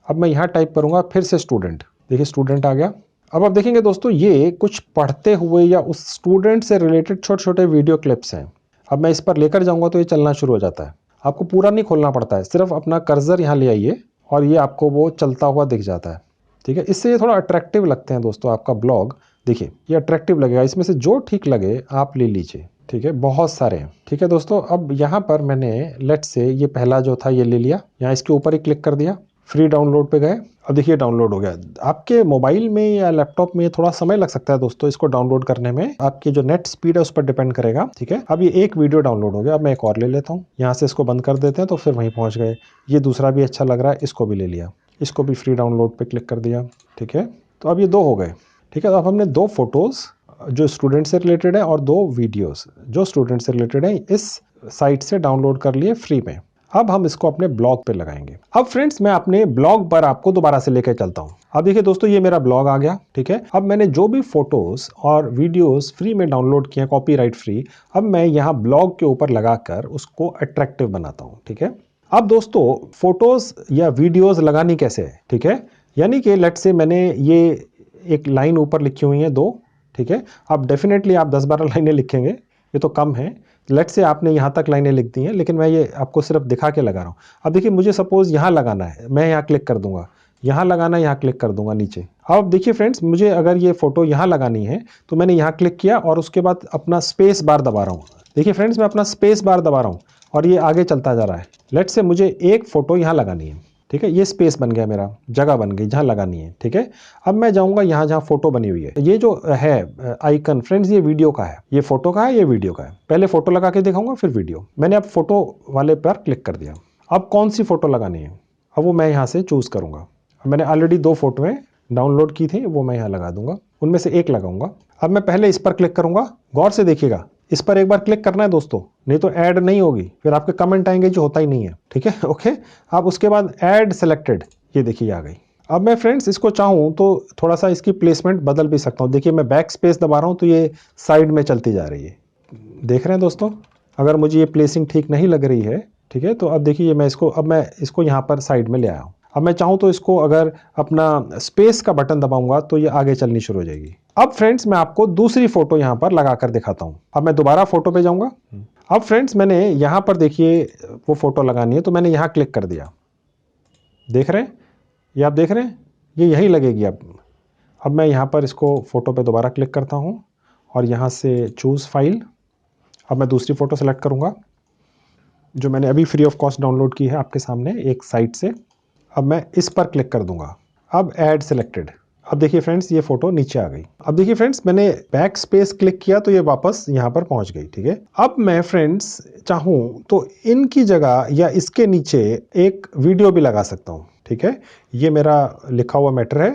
अब मैं यहाँ टाइप करूँगा फिर से स्टूडेंट, देखिए स्टूडेंट आ गया। अब आप देखेंगे दोस्तों, ये कुछ पढ़ते हुए या उस स्टूडेंट से रिलेटेड छोटे छोटे वीडियो क्लिप्स हैं। अब मैं इस पर लेकर जाऊँगा तो ये चलना शुरू हो जाता है। आपको पूरा नहीं खोलना पड़ता है, सिर्फ अपना कर्सर यहाँ ले आइए और ये आपको वो चलता हुआ दिख जाता है, ठीक है। इससे ये थोड़ा अट्रैक्टिव लगते हैं दोस्तों, आपका ब्लॉग देखिए ये अट्रैक्टिव लगेगा। इसमें से जो ठीक लगे आप ले लीजिए, ठीक है, बहुत सारे हैं, ठीक है दोस्तों। अब यहाँ पर मैंने लेट से ये पहला जो था ये ले लिया, यहाँ इसके ऊपर ही क्लिक कर दिया, फ्री डाउनलोड पे गए। अब देखिए डाउनलोड हो गया। आपके मोबाइल में या लैपटॉप में थोड़ा समय लग सकता है दोस्तों इसको डाउनलोड करने में, आपकी जो नेट स्पीड है उस पर डिपेंड करेगा, ठीक है। अब ये एक वीडियो डाउनलोड हो गया। अब मैं एक और ले लेता हूँ, यहाँ से इसको बंद कर देते हैं तो फिर वहीं पहुँच गए। ये दूसरा भी अच्छा लग रहा है, इसको भी ले लिया, इसको भी फ्री डाउनलोड पे क्लिक कर दिया, ठीक है। तो अब ये 2 हो गए, ठीक है। अब हमने 2 फोटोज़ जो स्टूडेंट से रिलेटेड है और 2 वीडियोस जो स्टूडेंट से रिलेटेड है इस साइट से डाउनलोड कर लिए फ्री में। अब हम इसको अपने ब्लॉग पे लगाएंगे। अब फ्रेंड्स मैं अपने ब्लॉग पर आपको दोबारा से लेकर चलता हूं। अब देखिए दोस्तों, ये मेरा ब्लॉग आ गया, ठीक है। अब मैंने जो भी फोटोज और वीडियोस फ्री में डाउनलोड किए कॉपीराइट फ्री, अब मैं यहाँ ब्लॉग के ऊपर लगाकर उसको अट्रैक्टिव बनाता हूँ, ठीक है। अब दोस्तों फोटोज या वीडियोज लगानी कैसे है, ठीक है। यानी कि लेट से मैंने ये एक लाइन ऊपर लिखी हुई है 2, ठीक है। अब डेफिनेटली आप 10-12 लाइनें लिखेंगे, ये तो कम है। लेट से आपने यहाँ तक लाइनें लिख दी हैं, लेकिन मैं ये आपको सिर्फ दिखा के लगा रहा हूँ। अब देखिए मुझे सपोज यहाँ लगाना है, मैं यहाँ क्लिक कर दूंगा, यहाँ लगाना, यहाँ क्लिक कर दूंगा नीचे। अब देखिए फ्रेंड्स, मुझे अगर ये फोटो यहाँ लगानी है तो मैंने यहाँ क्लिक किया और उसके बाद अपना स्पेस बार दबा रहा हूँ। देखिए फ्रेंड्स, मैं अपना स्पेस बार दबा रहा हूँ और ये आगे चलता जा रहा है। लेट्स से मुझे एक फोटो यहाँ लगानी है, ठीक है, ये स्पेस बन गया, मेरा जगह बन गई जहाँ लगानी है, ठीक है। अब मैं जाऊँगा यहाँ जहाँ फोटो बनी हुई है। ये जो है आइकन फ्रेंड्स, ये वीडियो का है, ये फोटो का है, ये वीडियो का है। पहले फोटो लगा के दिखाऊंगा फिर वीडियो। मैंने अब फोटो वाले पर क्लिक कर दिया। अब कौन सी फोटो लगानी है, अब वो मैं यहाँ से चूज करूँगा। मैंने ऑलरेडी 2 फोटोएं डाउनलोड की थी, वो मैं यहाँ लगा दूंगा, उनमें से एक लगाऊंगा। अब मैं पहले इस पर क्लिक करूंगा, गौर से देखिएगा, इस पर एक बार क्लिक करना है दोस्तों, नहीं तो ऐड नहीं होगी, फिर आपके कमेंट आएंगे जो होता ही नहीं है, ठीक है, ओके। अब उसके बाद ऐड सेलेक्टेड, ये देखिए आ गई। अब मैं फ्रेंड्स इसको चाहूँ तो थोड़ा सा इसकी प्लेसमेंट बदल भी सकता हूँ। देखिए मैं बैक स्पेस दबा रहा हूँ तो ये साइड में चलती जा रही है, देख रहे हैं दोस्तों। अगर मुझे ये प्लेसिंग ठीक नहीं लग रही है, ठीक है, तो अब देखिए मैं इसको यहाँ पर साइड में ले आया हूँ। अब मैं चाहूँ तो इसको अगर अपना स्पेस का बटन दबाऊंगा तो ये आगे चलनी शुरू हो जाएगी। अब फ्रेंड्स मैं आपको दूसरी फोटो यहाँ पर लगा कर दिखाता हूँ। अब मैं दोबारा फोटो पे जाऊंगा। अब फ्रेंड्स मैंने यहाँ पर देखिए वो फोटो लगानी है तो मैंने यहाँ क्लिक कर दिया, देख रहे हैं, ये आप देख रहे हैं, ये यहीं लगेगी। अब मैं यहाँ पर इसको फोटो पे दोबारा क्लिक करता हूँ और यहाँ से चूज़ फाइल। अब मैं दूसरी फोटो सेलेक्ट करूँगा जो मैंने अभी फ्री ऑफ कॉस्ट डाउनलोड की है आपके सामने एक साइट से। अब मैं इस पर क्लिक कर दूंगा, अब ऐड सेलेक्टेड। अब देखिए फ्रेंड्स ये फोटो नीचे आ गई। अब देखिए फ्रेंड्स मैंने बैक स्पेस क्लिक किया तो ये वापस यहाँ पर पहुँच गई, ठीक है। अब मैं फ्रेंड्स चाहूँ तो इनकी जगह या इसके नीचे एक वीडियो भी लगा सकता हूँ, ठीक है। ये मेरा लिखा हुआ मैटर है,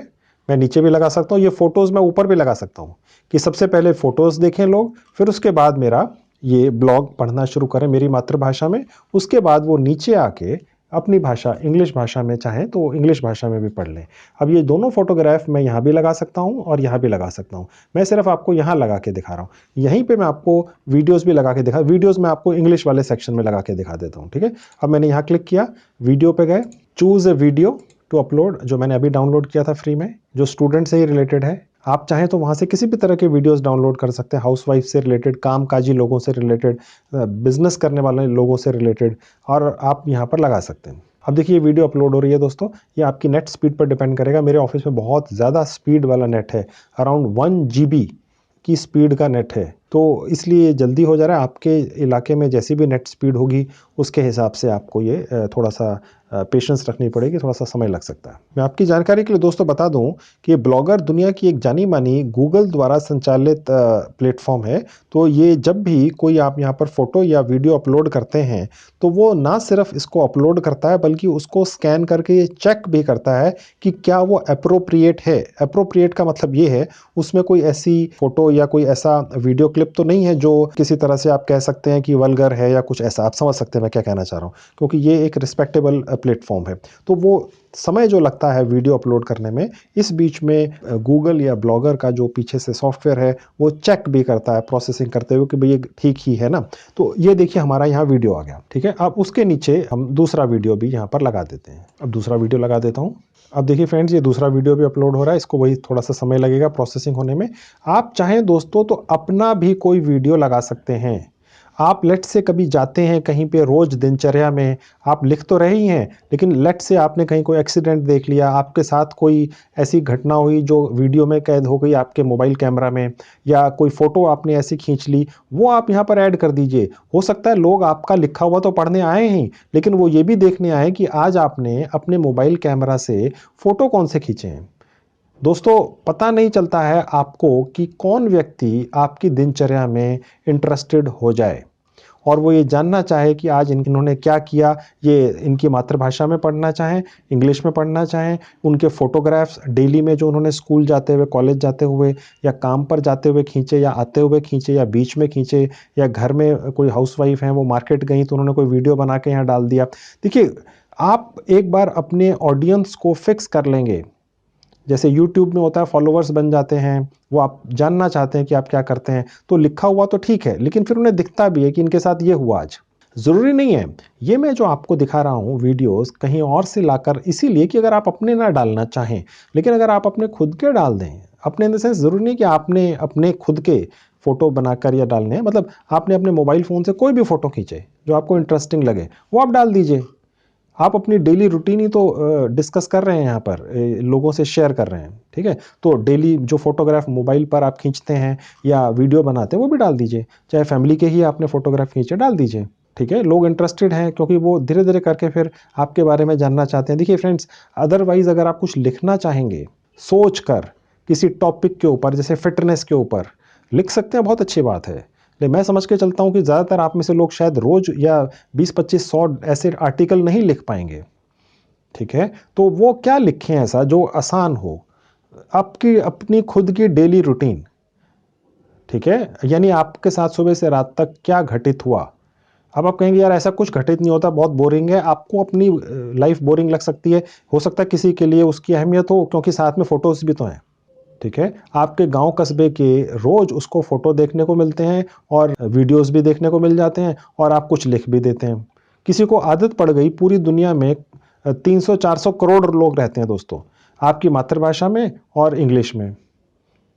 मैं नीचे भी लगा सकता हूँ, ये फोटोज़ मैं ऊपर भी लगा सकता हूँ कि सबसे पहले फोटोज़ देखें लोग, फिर उसके बाद मेरा ये ब्लॉग पढ़ना शुरू करें मेरी मातृभाषा में। उसके बाद वो नीचे आके अपनी भाषा इंग्लिश भाषा में चाहें तो इंग्लिश भाषा में भी पढ़ लें। अब ये दोनों फोटोग्राफ मैं यहाँ भी लगा सकता हूँ और यहाँ भी लगा सकता हूँ। मैं सिर्फ आपको यहाँ लगा के दिखा रहा हूँ, यहीं पे मैं आपको वीडियोस भी लगा के दिखा, वीडियोस मैं आपको इंग्लिश वाले सेक्शन में लगा के दिखा देता हूँ, ठीक है। अब मैंने यहाँ क्लिक किया, वीडियो पे गए, choose a video to upload, जो मैंने अभी डाउनलोड किया था फ्री में, जो स्टूडेंट से ही रिलेटेड है। आप चाहें तो वहाँ से किसी भी तरह के वीडियोस डाउनलोड कर सकते हैं, हाउसवाइफ से रिलेटेड, कामकाजी लोगों से रिलेटेड, बिजनेस करने वाले लोगों से रिलेटेड, और आप यहाँ पर लगा सकते हैं। अब देखिए ये वीडियो अपलोड हो रही है दोस्तों, ये आपकी नेट स्पीड पर डिपेंड करेगा। मेरे ऑफिस में बहुत ज़्यादा स्पीड वाला नेट है, अराउंड 1 GB की स्पीड का नेट है, तो इसलिए जल्दी हो जा रहा है। आपके इलाके में जैसी भी नेट स्पीड होगी उसके हिसाब से आपको ये थोड़ा सा पेशेंस रखनी पड़ेगी, थोड़ा सा समय लग सकता है। मैं आपकी जानकारी के लिए दोस्तों बता दूं कि ये ब्लॉगर दुनिया की एक जानी मानी गूगल द्वारा संचालित प्लेटफॉर्म है। तो ये जब भी कोई आप यहाँ पर फोटो या वीडियो अपलोड करते हैं तो वो ना सिर्फ इसको अपलोड करता है बल्कि उसको स्कैन करके ये चेक भी करता है कि क्या वो अप्रोप्रिएट है। अप्रोप्रिएट का मतलब ये है उसमें कोई ऐसी फोटो या कोई ऐसा वीडियो क्लिप तो नहीं है जो किसी तरह से आप कह सकते हैं कि वल्गर है या कुछ ऐसा। आप समझ सकते हैं मैं क्या कहना चाह रहा हूँ, क्योंकि ये एक रिस्पेक्टेबल प्लेटफॉर्म है। तो वो समय जो लगता है वीडियो अपलोड करने में, इस बीच में गूगल या ब्लॉगर का जो पीछे से सॉफ्टवेयर है वो चेक भी करता है प्रोसेसिंग करते हुए कि भाई ये ठीक ही है ना। तो ये देखिए हमारा यहाँ वीडियो आ गया, ठीक है। अब उसके नीचे हम दूसरा वीडियो भी यहाँ पर लगा देते हैं। अब दूसरा वीडियो लगा देता हूँ। अब देखिए फ्रेंड्स ये दूसरा वीडियो भी अपलोड हो रहा है, इसको वही थोड़ा सा समय लगेगा प्रोसेसिंग होने में। आप चाहें दोस्तों तो अपना भी कोई वीडियो लगा सकते हैं। आप लेट से कभी जाते हैं कहीं पे, रोज दिनचर्या में आप लिख तो रहे ही हैं, लेकिन लेट से आपने कहीं कोई एक्सीडेंट देख लिया, आपके साथ कोई ऐसी घटना हुई जो वीडियो में कैद हो गई आपके मोबाइल कैमरा में, या कोई फोटो आपने ऐसी खींच ली, वो आप यहाँ पर ऐड कर दीजिए। हो सकता है लोग आपका लिखा हुआ तो पढ़ने आए हैं लेकिन वो ये भी देखने आए कि आज आपने अपने मोबाइल कैमरा से फोटो कौन से खींचे हैं। दोस्तों पता नहीं चलता है आपको कि कौन व्यक्ति आपकी दिनचर्या में इंटरेस्टेड हो जाए और वो ये जानना चाहे कि आज इन्होंने क्या किया। ये इनकी मातृभाषा में पढ़ना चाहें, इंग्लिश में पढ़ना चाहें, उनके फोटोग्राफ्स डेली में जो उन्होंने स्कूल जाते हुए, कॉलेज जाते हुए या काम पर जाते हुए खींचे, या आते हुए खींचे, या बीच में खींचे, या घर में कोई हाउसवाइफ हैं वो मार्केट गई तो उन्होंने कोई वीडियो बना के यहाँ डाल दिया। देखिए आप एक बार अपने ऑडियंस को फिक्स कर लेंगे, जैसे YouTube में होता है फॉलोअर्स बन जाते हैं, वो आप जानना चाहते हैं कि आप क्या करते हैं, तो लिखा हुआ तो ठीक है लेकिन फिर उन्हें दिखता भी है कि इनके साथ ये हुआ आज। ज़रूरी नहीं है ये मैं जो आपको दिखा रहा हूँ वीडियोस कहीं और से लाकर, इसीलिए कि अगर आप अपने ना डालना चाहें, लेकिन अगर आप अपने खुद के डाल दें, अपने इन द सेंस ज़रूरी नहीं कि आपने अपने खुद के फ़ोटो बनाकर या डालने हैं, मतलब आपने अपने मोबाइल फ़ोन से कोई भी फ़ोटो खींचे जो आपको इंटरेस्टिंग लगे वो आप डाल दीजिए। आप अपनी डेली रूटीन ही तो डिस्कस कर रहे हैं यहाँ पर, लोगों से शेयर कर रहे हैं, ठीक है। तो डेली जो फोटोग्राफ मोबाइल पर आप खींचते हैं या वीडियो बनाते हैं वो भी डाल दीजिए, चाहे फैमिली के ही आपने फोटोग्राफ खींचे डाल दीजिए, ठीक है। लोग इंटरेस्टेड हैं क्योंकि वो धीरे धीरे करके फिर आपके बारे में जानना चाहते हैं। देखिए फ्रेंड्स, अदरवाइज अगर आप कुछ लिखना चाहेंगे सोच कर किसी टॉपिक के ऊपर, जैसे फिटनेस के ऊपर लिख सकते हैं, बहुत अच्छी बात है। लेकिन मैं समझ के चलता हूँ कि ज़्यादातर आप में से लोग शायद रोज या 20-25-100 ऐसे आर्टिकल नहीं लिख पाएंगे, ठीक है। तो वो क्या लिखें ऐसा जो आसान हो, आपकी अपनी खुद की डेली रूटीन, ठीक है। यानी आपके साथ सुबह से रात तक क्या घटित हुआ। अब आप कहेंगे यार ऐसा कुछ घटित नहीं होता, बहुत बोरिंग है, आपको अपनी लाइफ बोरिंग लग सकती है, हो सकता है किसी के लिए उसकी अहमियत हो, क्योंकि साथ में फोटोज भी तो हैं, ठीक है। आपके गांव कस्बे के रोज उसको फोटो देखने को मिलते हैं और वीडियोस भी देखने को मिल जाते हैं और आप कुछ लिख भी देते हैं। किसी को आदत पड़ गई, पूरी दुनिया में 300-400 करोड़ लोग रहते हैं दोस्तों, आपकी मातृभाषा में और इंग्लिश में,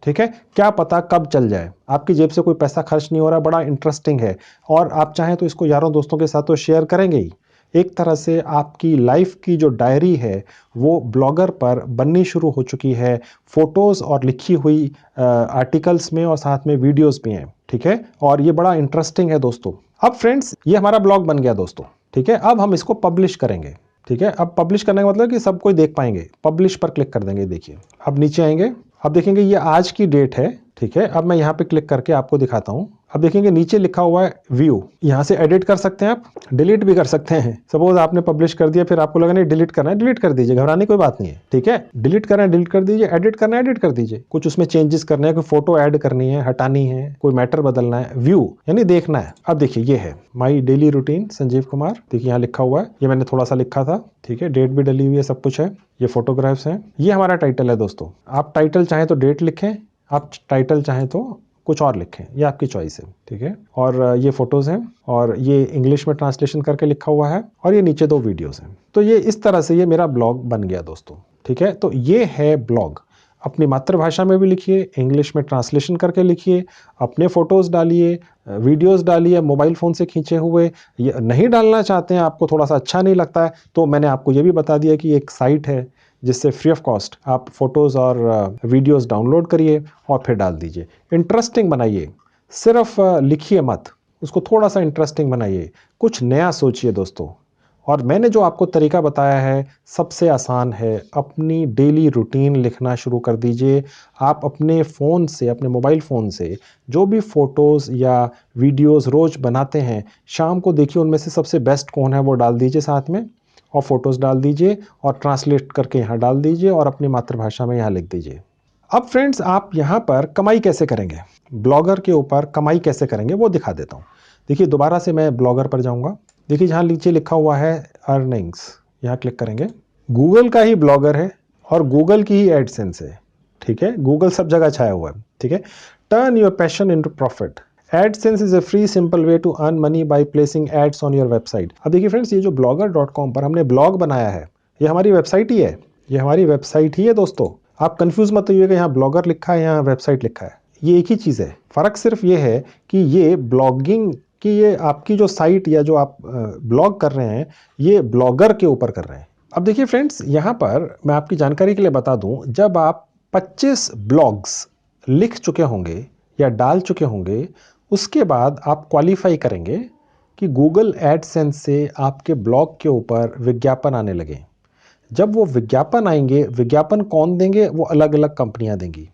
ठीक है। क्या पता कब चल जाए, आपकी जेब से कोई पैसा खर्च नहीं हो रहा, बड़ा इंटरेस्टिंग है। और आप चाहें तो इसको यारों दोस्तों के साथ तो शेयर करेंगे ही। एक तरह से आपकी लाइफ की जो डायरी है वो ब्लॉगर पर बननी शुरू हो चुकी है, फोटोज़ और लिखी हुई आर्टिकल्स में, और साथ में वीडियोस भी हैं, ठीक है। और ये बड़ा इंटरेस्टिंग है दोस्तों। अब फ्रेंड्स, ये हमारा ब्लॉग बन गया दोस्तों, ठीक है। अब हम इसको पब्लिश करेंगे, ठीक है। अब पब्लिश करने का मतलब कि सब कोई देख पाएंगे, पब्लिश पर क्लिक कर देंगे। देखिए अब नीचे आएंगे, अब देखेंगे ये आज की डेट है, ठीक है। अब मैं यहाँ पे क्लिक करके आपको दिखाता हूँ। अब देखेंगे नीचे लिखा हुआ है व्यू, यहाँ से एडिट कर सकते हैं, आप डिलीट भी कर सकते हैं। सपोज आपने पब्लिश कर दिया, फिर आपको लगा नहीं डिलीट करना है, डिलीट कर दीजिए, घबराने की कोई बात नहीं है, ठीक है। डिलीट करना है डिलीट कर दीजिए, एडिट करना है एडिट कर दीजिए, कुछ उसमें चेंजेस करने हैं, कोई फोटो ऐड करनी है, हटानी है, कोई मैटर बदलना है, व्यू यानी देखना है। अब देखिए ये है माई डेली रूटीन संजीव कुमार, देखिए यहाँ लिखा हुआ है, ये मैंने थोड़ा सा लिखा था, ठीक है। डेट भी डली हुई है, सब कुछ है, ये फोटोग्राफ्स हैं, ये हमारा टाइटल है दोस्तों। आप टाइटल चाहें तो डेट लिखें, आप टाइटल चाहें तो कुछ और लिखें, ये आपकी चॉइस है, ठीक है। और ये फोटोज हैं और ये इंग्लिश में ट्रांसलेशन करके लिखा हुआ है, और ये नीचे 2 वीडियोस हैं। तो ये इस तरह से ये मेरा ब्लॉग बन गया दोस्तों, ठीक है। तो ये है ब्लॉग, अपनी मातृभाषा में भी लिखिए, इंग्लिश में ट्रांसलेशन करके लिखिए, अपने फोटोज डालिए, वीडियोस डालिए, मोबाइल फ़ोन से खींचे हुए। ये नहीं डालना चाहते हैं, आपको थोड़ा सा अच्छा नहीं लगता है, तो मैंने आपको ये भी बता दिया कि एक साइट है जिससे फ्री ऑफ कॉस्ट आप फोटोज़ और वीडियोस डाउनलोड करिए और फिर डाल दीजिए। इंटरेस्टिंग बनाइए, सिर्फ लिखिए मत, उसको थोड़ा सा इंटरेस्टिंग बनाइए, कुछ नया सोचिए दोस्तों। और मैंने जो आपको तरीका बताया है सबसे आसान है, अपनी डेली रूटीन लिखना शुरू कर दीजिए। आप अपने फ़ोन से, अपने मोबाइल फ़ोन से जो भी फ़ोटोज़ या वीडियोज़ रोज़ बनाते हैं, शाम को देखिए उनमें से सबसे बेस्ट कौन है वो डाल दीजिए साथ में, और फोटोज़ डाल दीजिए और ट्रांसलेट करके यहाँ डाल दीजिए और अपनी मातृभाषा में यहाँ लिख दीजिए। अब फ्रेंड्स, आप यहाँ पर कमाई कैसे करेंगे, ब्लॉगर के ऊपर कमाई कैसे करेंगे वो दिखा देता हूँ। देखिए दोबारा से मैं ब्लॉगर पर जाऊँगा, देखिए जहाँ नीचे लिखा हुआ है अर्निंग्स, यहाँ क्लिक करेंगे। गूगल का ही ब्लॉगर है और गूगल की ही एडसेंस है, ठीक है। गूगल सब जगह छाया हुआ है, ठीक है। Turn your passion into profit. AdSense is a free simple way to earn money by placing ads on your website। अब देखिए फ्रेंड्स, ये जो blogger.com पर हमने ब्लॉग बनाया है, ये हमारी वेबसाइट ही है, ये हमारी वेबसाइट ही है दोस्तों। आप कंफ्यूज मत होइएगा, यहाँ ब्लॉगर लिखा है, यहाँ वेबसाइट लिखा है, ये एक ही चीज़ है। फ़र्क सिर्फ ये है कि ये ब्लॉगिंग की, ये आपकी जो साइट या जो आप ब्लॉग कर रहे हैं, ये ब्लॉगर के ऊपर कर रहे हैं। अब देखिए फ्रेंड्स, यहाँ पर मैं आपकी जानकारी के लिए बता दूँ, जब आप 25 ब्लॉग्स लिख चुके होंगे या डाल चुके होंगे, उसके बाद आप क्वालिफाई करेंगे कि गूगल एडसेंस से आपके ब्लॉग के ऊपर विज्ञापन आने लगे। जब वो विज्ञापन आएंगे, विज्ञापन कौन देंगे, वो अलग अलग कंपनियां देंगी,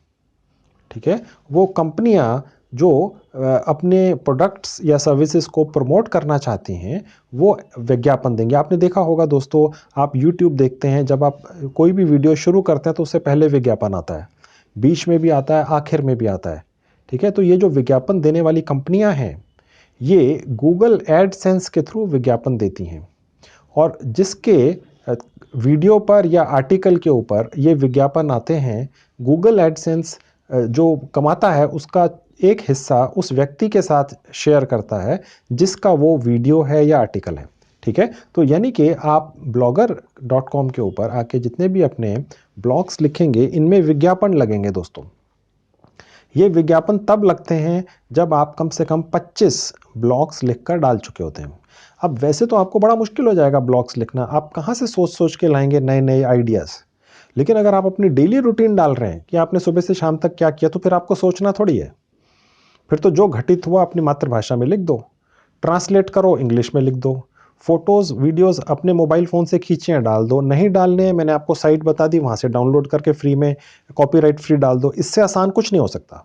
ठीक है। वो कंपनियां जो अपने प्रोडक्ट्स या सर्विसेज को प्रमोट करना चाहती हैं, वो विज्ञापन देंगे। आपने देखा होगा दोस्तों, आप YouTube देखते हैं, जब आप कोई भी वीडियो शुरू करते हैं तो उससे पहले विज्ञापन आता है, बीच में भी आता है, आखिर में भी आता है, ठीक है। तो ये जो विज्ञापन देने वाली कंपनियां हैं, ये गूगल एडसेंस के थ्रू विज्ञापन देती हैं, और जिसके वीडियो पर या आर्टिकल के ऊपर ये विज्ञापन आते हैं, गूगल एडसेंस जो कमाता है उसका एक हिस्सा उस व्यक्ति के साथ शेयर करता है जिसका वो वीडियो है या आर्टिकल है, ठीक है। तो यानी कि आप blogger.com के ऊपर आके जितने भी अपने ब्लॉग्स लिखेंगे, इनमें विज्ञापन लगेंगे दोस्तों। ये विज्ञापन तब लगते हैं जब आप कम से कम 25 ब्लॉग्स लिखकर डाल चुके होते हैं। अब वैसे तो आपको बड़ा मुश्किल हो जाएगा ब्लॉग्स लिखना, आप कहाँ से सोच सोच के लाएंगे नए नए आइडियाज़। लेकिन अगर आप अपनी डेली रूटीन डाल रहे हैं कि आपने सुबह से शाम तक क्या किया, तो फिर आपको सोचना थोड़ी है। फिर तो जो घटित हुआ अपनी मातृभाषा में लिख दो, ट्रांसलेट करो इंग्लिश में लिख दो, फोटोज़ वीडियोज़ अपने मोबाइल फ़ोन से खींचे हैं डाल दो, नहीं डालने हैं मैंने आपको साइट बता दी, वहाँ से डाउनलोड करके फ्री में कॉपीराइट फ्री डाल दो। इससे आसान कुछ नहीं हो सकता।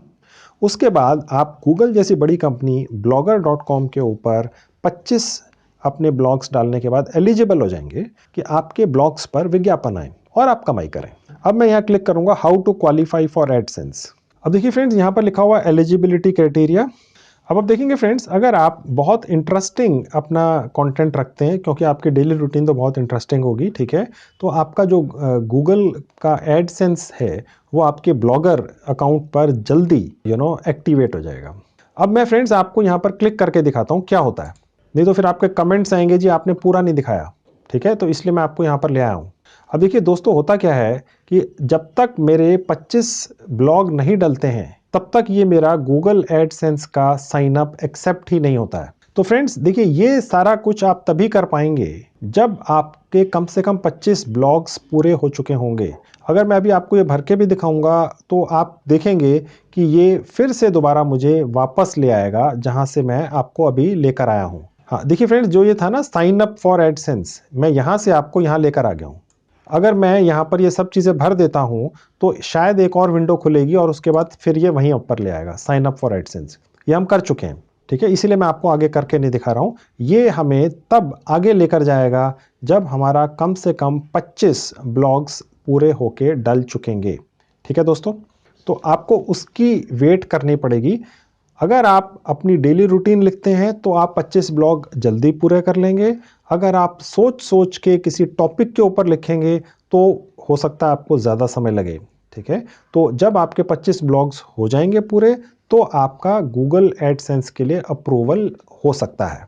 उसके बाद आप गूगल जैसी बड़ी कंपनी blogger.com के ऊपर 25 अपने ब्लॉग्स डालने के बाद एलिजिबल हो जाएंगे कि आपके ब्लॉग्स पर विज्ञापन आए और आप कमाई करें। अब मैं यहाँ क्लिक करूँगा how to qualify for AdSense. अब देखिए फ्रेंड्स, यहाँ पर लिखा हुआ एलिजिबिलिटी क्राइटेरिया। अब आप देखेंगे फ्रेंड्स, अगर आप बहुत इंटरेस्टिंग अपना कंटेंट रखते हैं, क्योंकि आपकी डेली रूटीन तो बहुत इंटरेस्टिंग होगी, ठीक है, तो आपका जो गूगल का एडसेंस है वो आपके ब्लॉगर अकाउंट पर जल्दी एक्टिवेट हो जाएगा। अब मैं फ्रेंड्स आपको यहाँ पर क्लिक करके दिखाता हूँ क्या होता है, नहीं तो फिर आपके कमेंट्स आएंगे जी आपने पूरा नहीं दिखाया, ठीक है, तो इसलिए मैं आपको यहाँ पर ले आया हूँ। अब देखिए दोस्तों, होता क्या है कि जब तक मेरे 25 ब्लॉग नहीं डलते हैं तब तक ये मेरा गूगल एडसेंस का साइन अप एक्सेप्ट ही नहीं होता है। तो फ्रेंड्स देखिए, ये सारा कुछ आप तभी कर पाएंगे जब आपके कम से कम 25 ब्लॉग्स पूरे हो चुके होंगे। अगर मैं अभी आपको ये भर के भी दिखाऊंगा तो आप देखेंगे कि ये फिर से दोबारा मुझे वापस ले आएगा जहां से मैं आपको अभी लेकर आया हूं। हाँ देखिए फ्रेंड्स, जो ये था ना साइन अप फॉर एडसेंस, मैं यहां से आपको यहां लेकर आ गया हूं। अगर मैं यहाँ पर ये सब चीज़ें भर देता हूँ तो शायद एक और विंडो खुलेगी और उसके बाद फिर ये वहीं ऊपर ले आएगा साइन अप फॉर एडसेंस। ये हम कर चुके हैं, ठीक है, इसीलिए मैं आपको आगे करके नहीं दिखा रहा हूँ। ये हमें तब आगे लेकर जाएगा जब हमारा कम से कम 25 ब्लॉग्स पूरे होके डल चुकेंगे, ठीक है दोस्तों। तो आपको उसकी वेट करनी पड़ेगी। अगर आप अपनी डेली रूटीन लिखते हैं तो आप 25 ब्लॉग जल्दी पूरे कर लेंगे। अगर आप सोच सोच के किसी टॉपिक के ऊपर लिखेंगे तो हो सकता है आपको ज़्यादा समय लगे, ठीक है। तो जब आपके 25 ब्लॉग्स हो जाएंगे पूरे तो आपका गूगल एडसेंस के लिए अप्रूवल हो सकता है।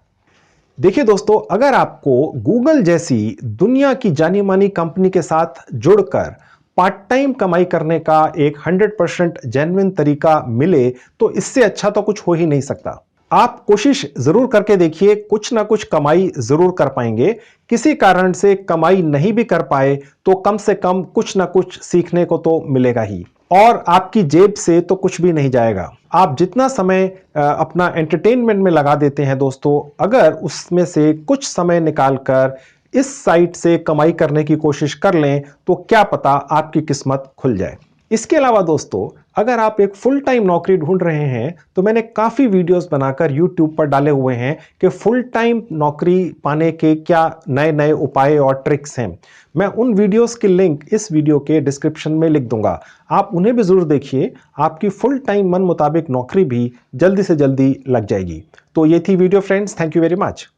देखिए दोस्तों, अगर आपको गूगल जैसी दुनिया की जानी मानी कंपनी के साथ जुड़कर पार्ट टाइम कमाई करने का एक 100% जेन्युइन तरीका मिले तो इससे अच्छा तो कुछ हो ही नहीं सकता। आप कोशिश जरूर करके देखिए, कुछ ना कुछ कमाई जरूर कर पाएंगे। किसी कारण से कमाई नहीं भी कर पाए तो कम से कम कुछ ना कुछ सीखने को तो मिलेगा ही, और आपकी जेब से तो कुछ भी नहीं जाएगा। आप जितना समय अपना एंटरटेनमेंट में लगा देते हैं दोस्तों, अगर उसमें से कुछ समय निकालकर इस साइट से कमाई करने की कोशिश कर लें तो क्या पता आपकी किस्मत खुल जाए। इसके अलावा दोस्तों, अगर आप एक फुल टाइम नौकरी ढूंढ रहे हैं तो मैंने काफ़ी वीडियोस बनाकर YouTube पर डाले हुए हैं कि फुल टाइम नौकरी पाने के क्या नए नए उपाय और ट्रिक्स हैं। मैं उन वीडियोस की लिंक इस वीडियो के डिस्क्रिप्शन में लिख दूंगा, आप उन्हें भी ज़रूर देखिए। आपकी फुल टाइम मन मुताबिक नौकरी भी जल्दी से जल्दी लग जाएगी। तो ये थी video friends, thank you very much.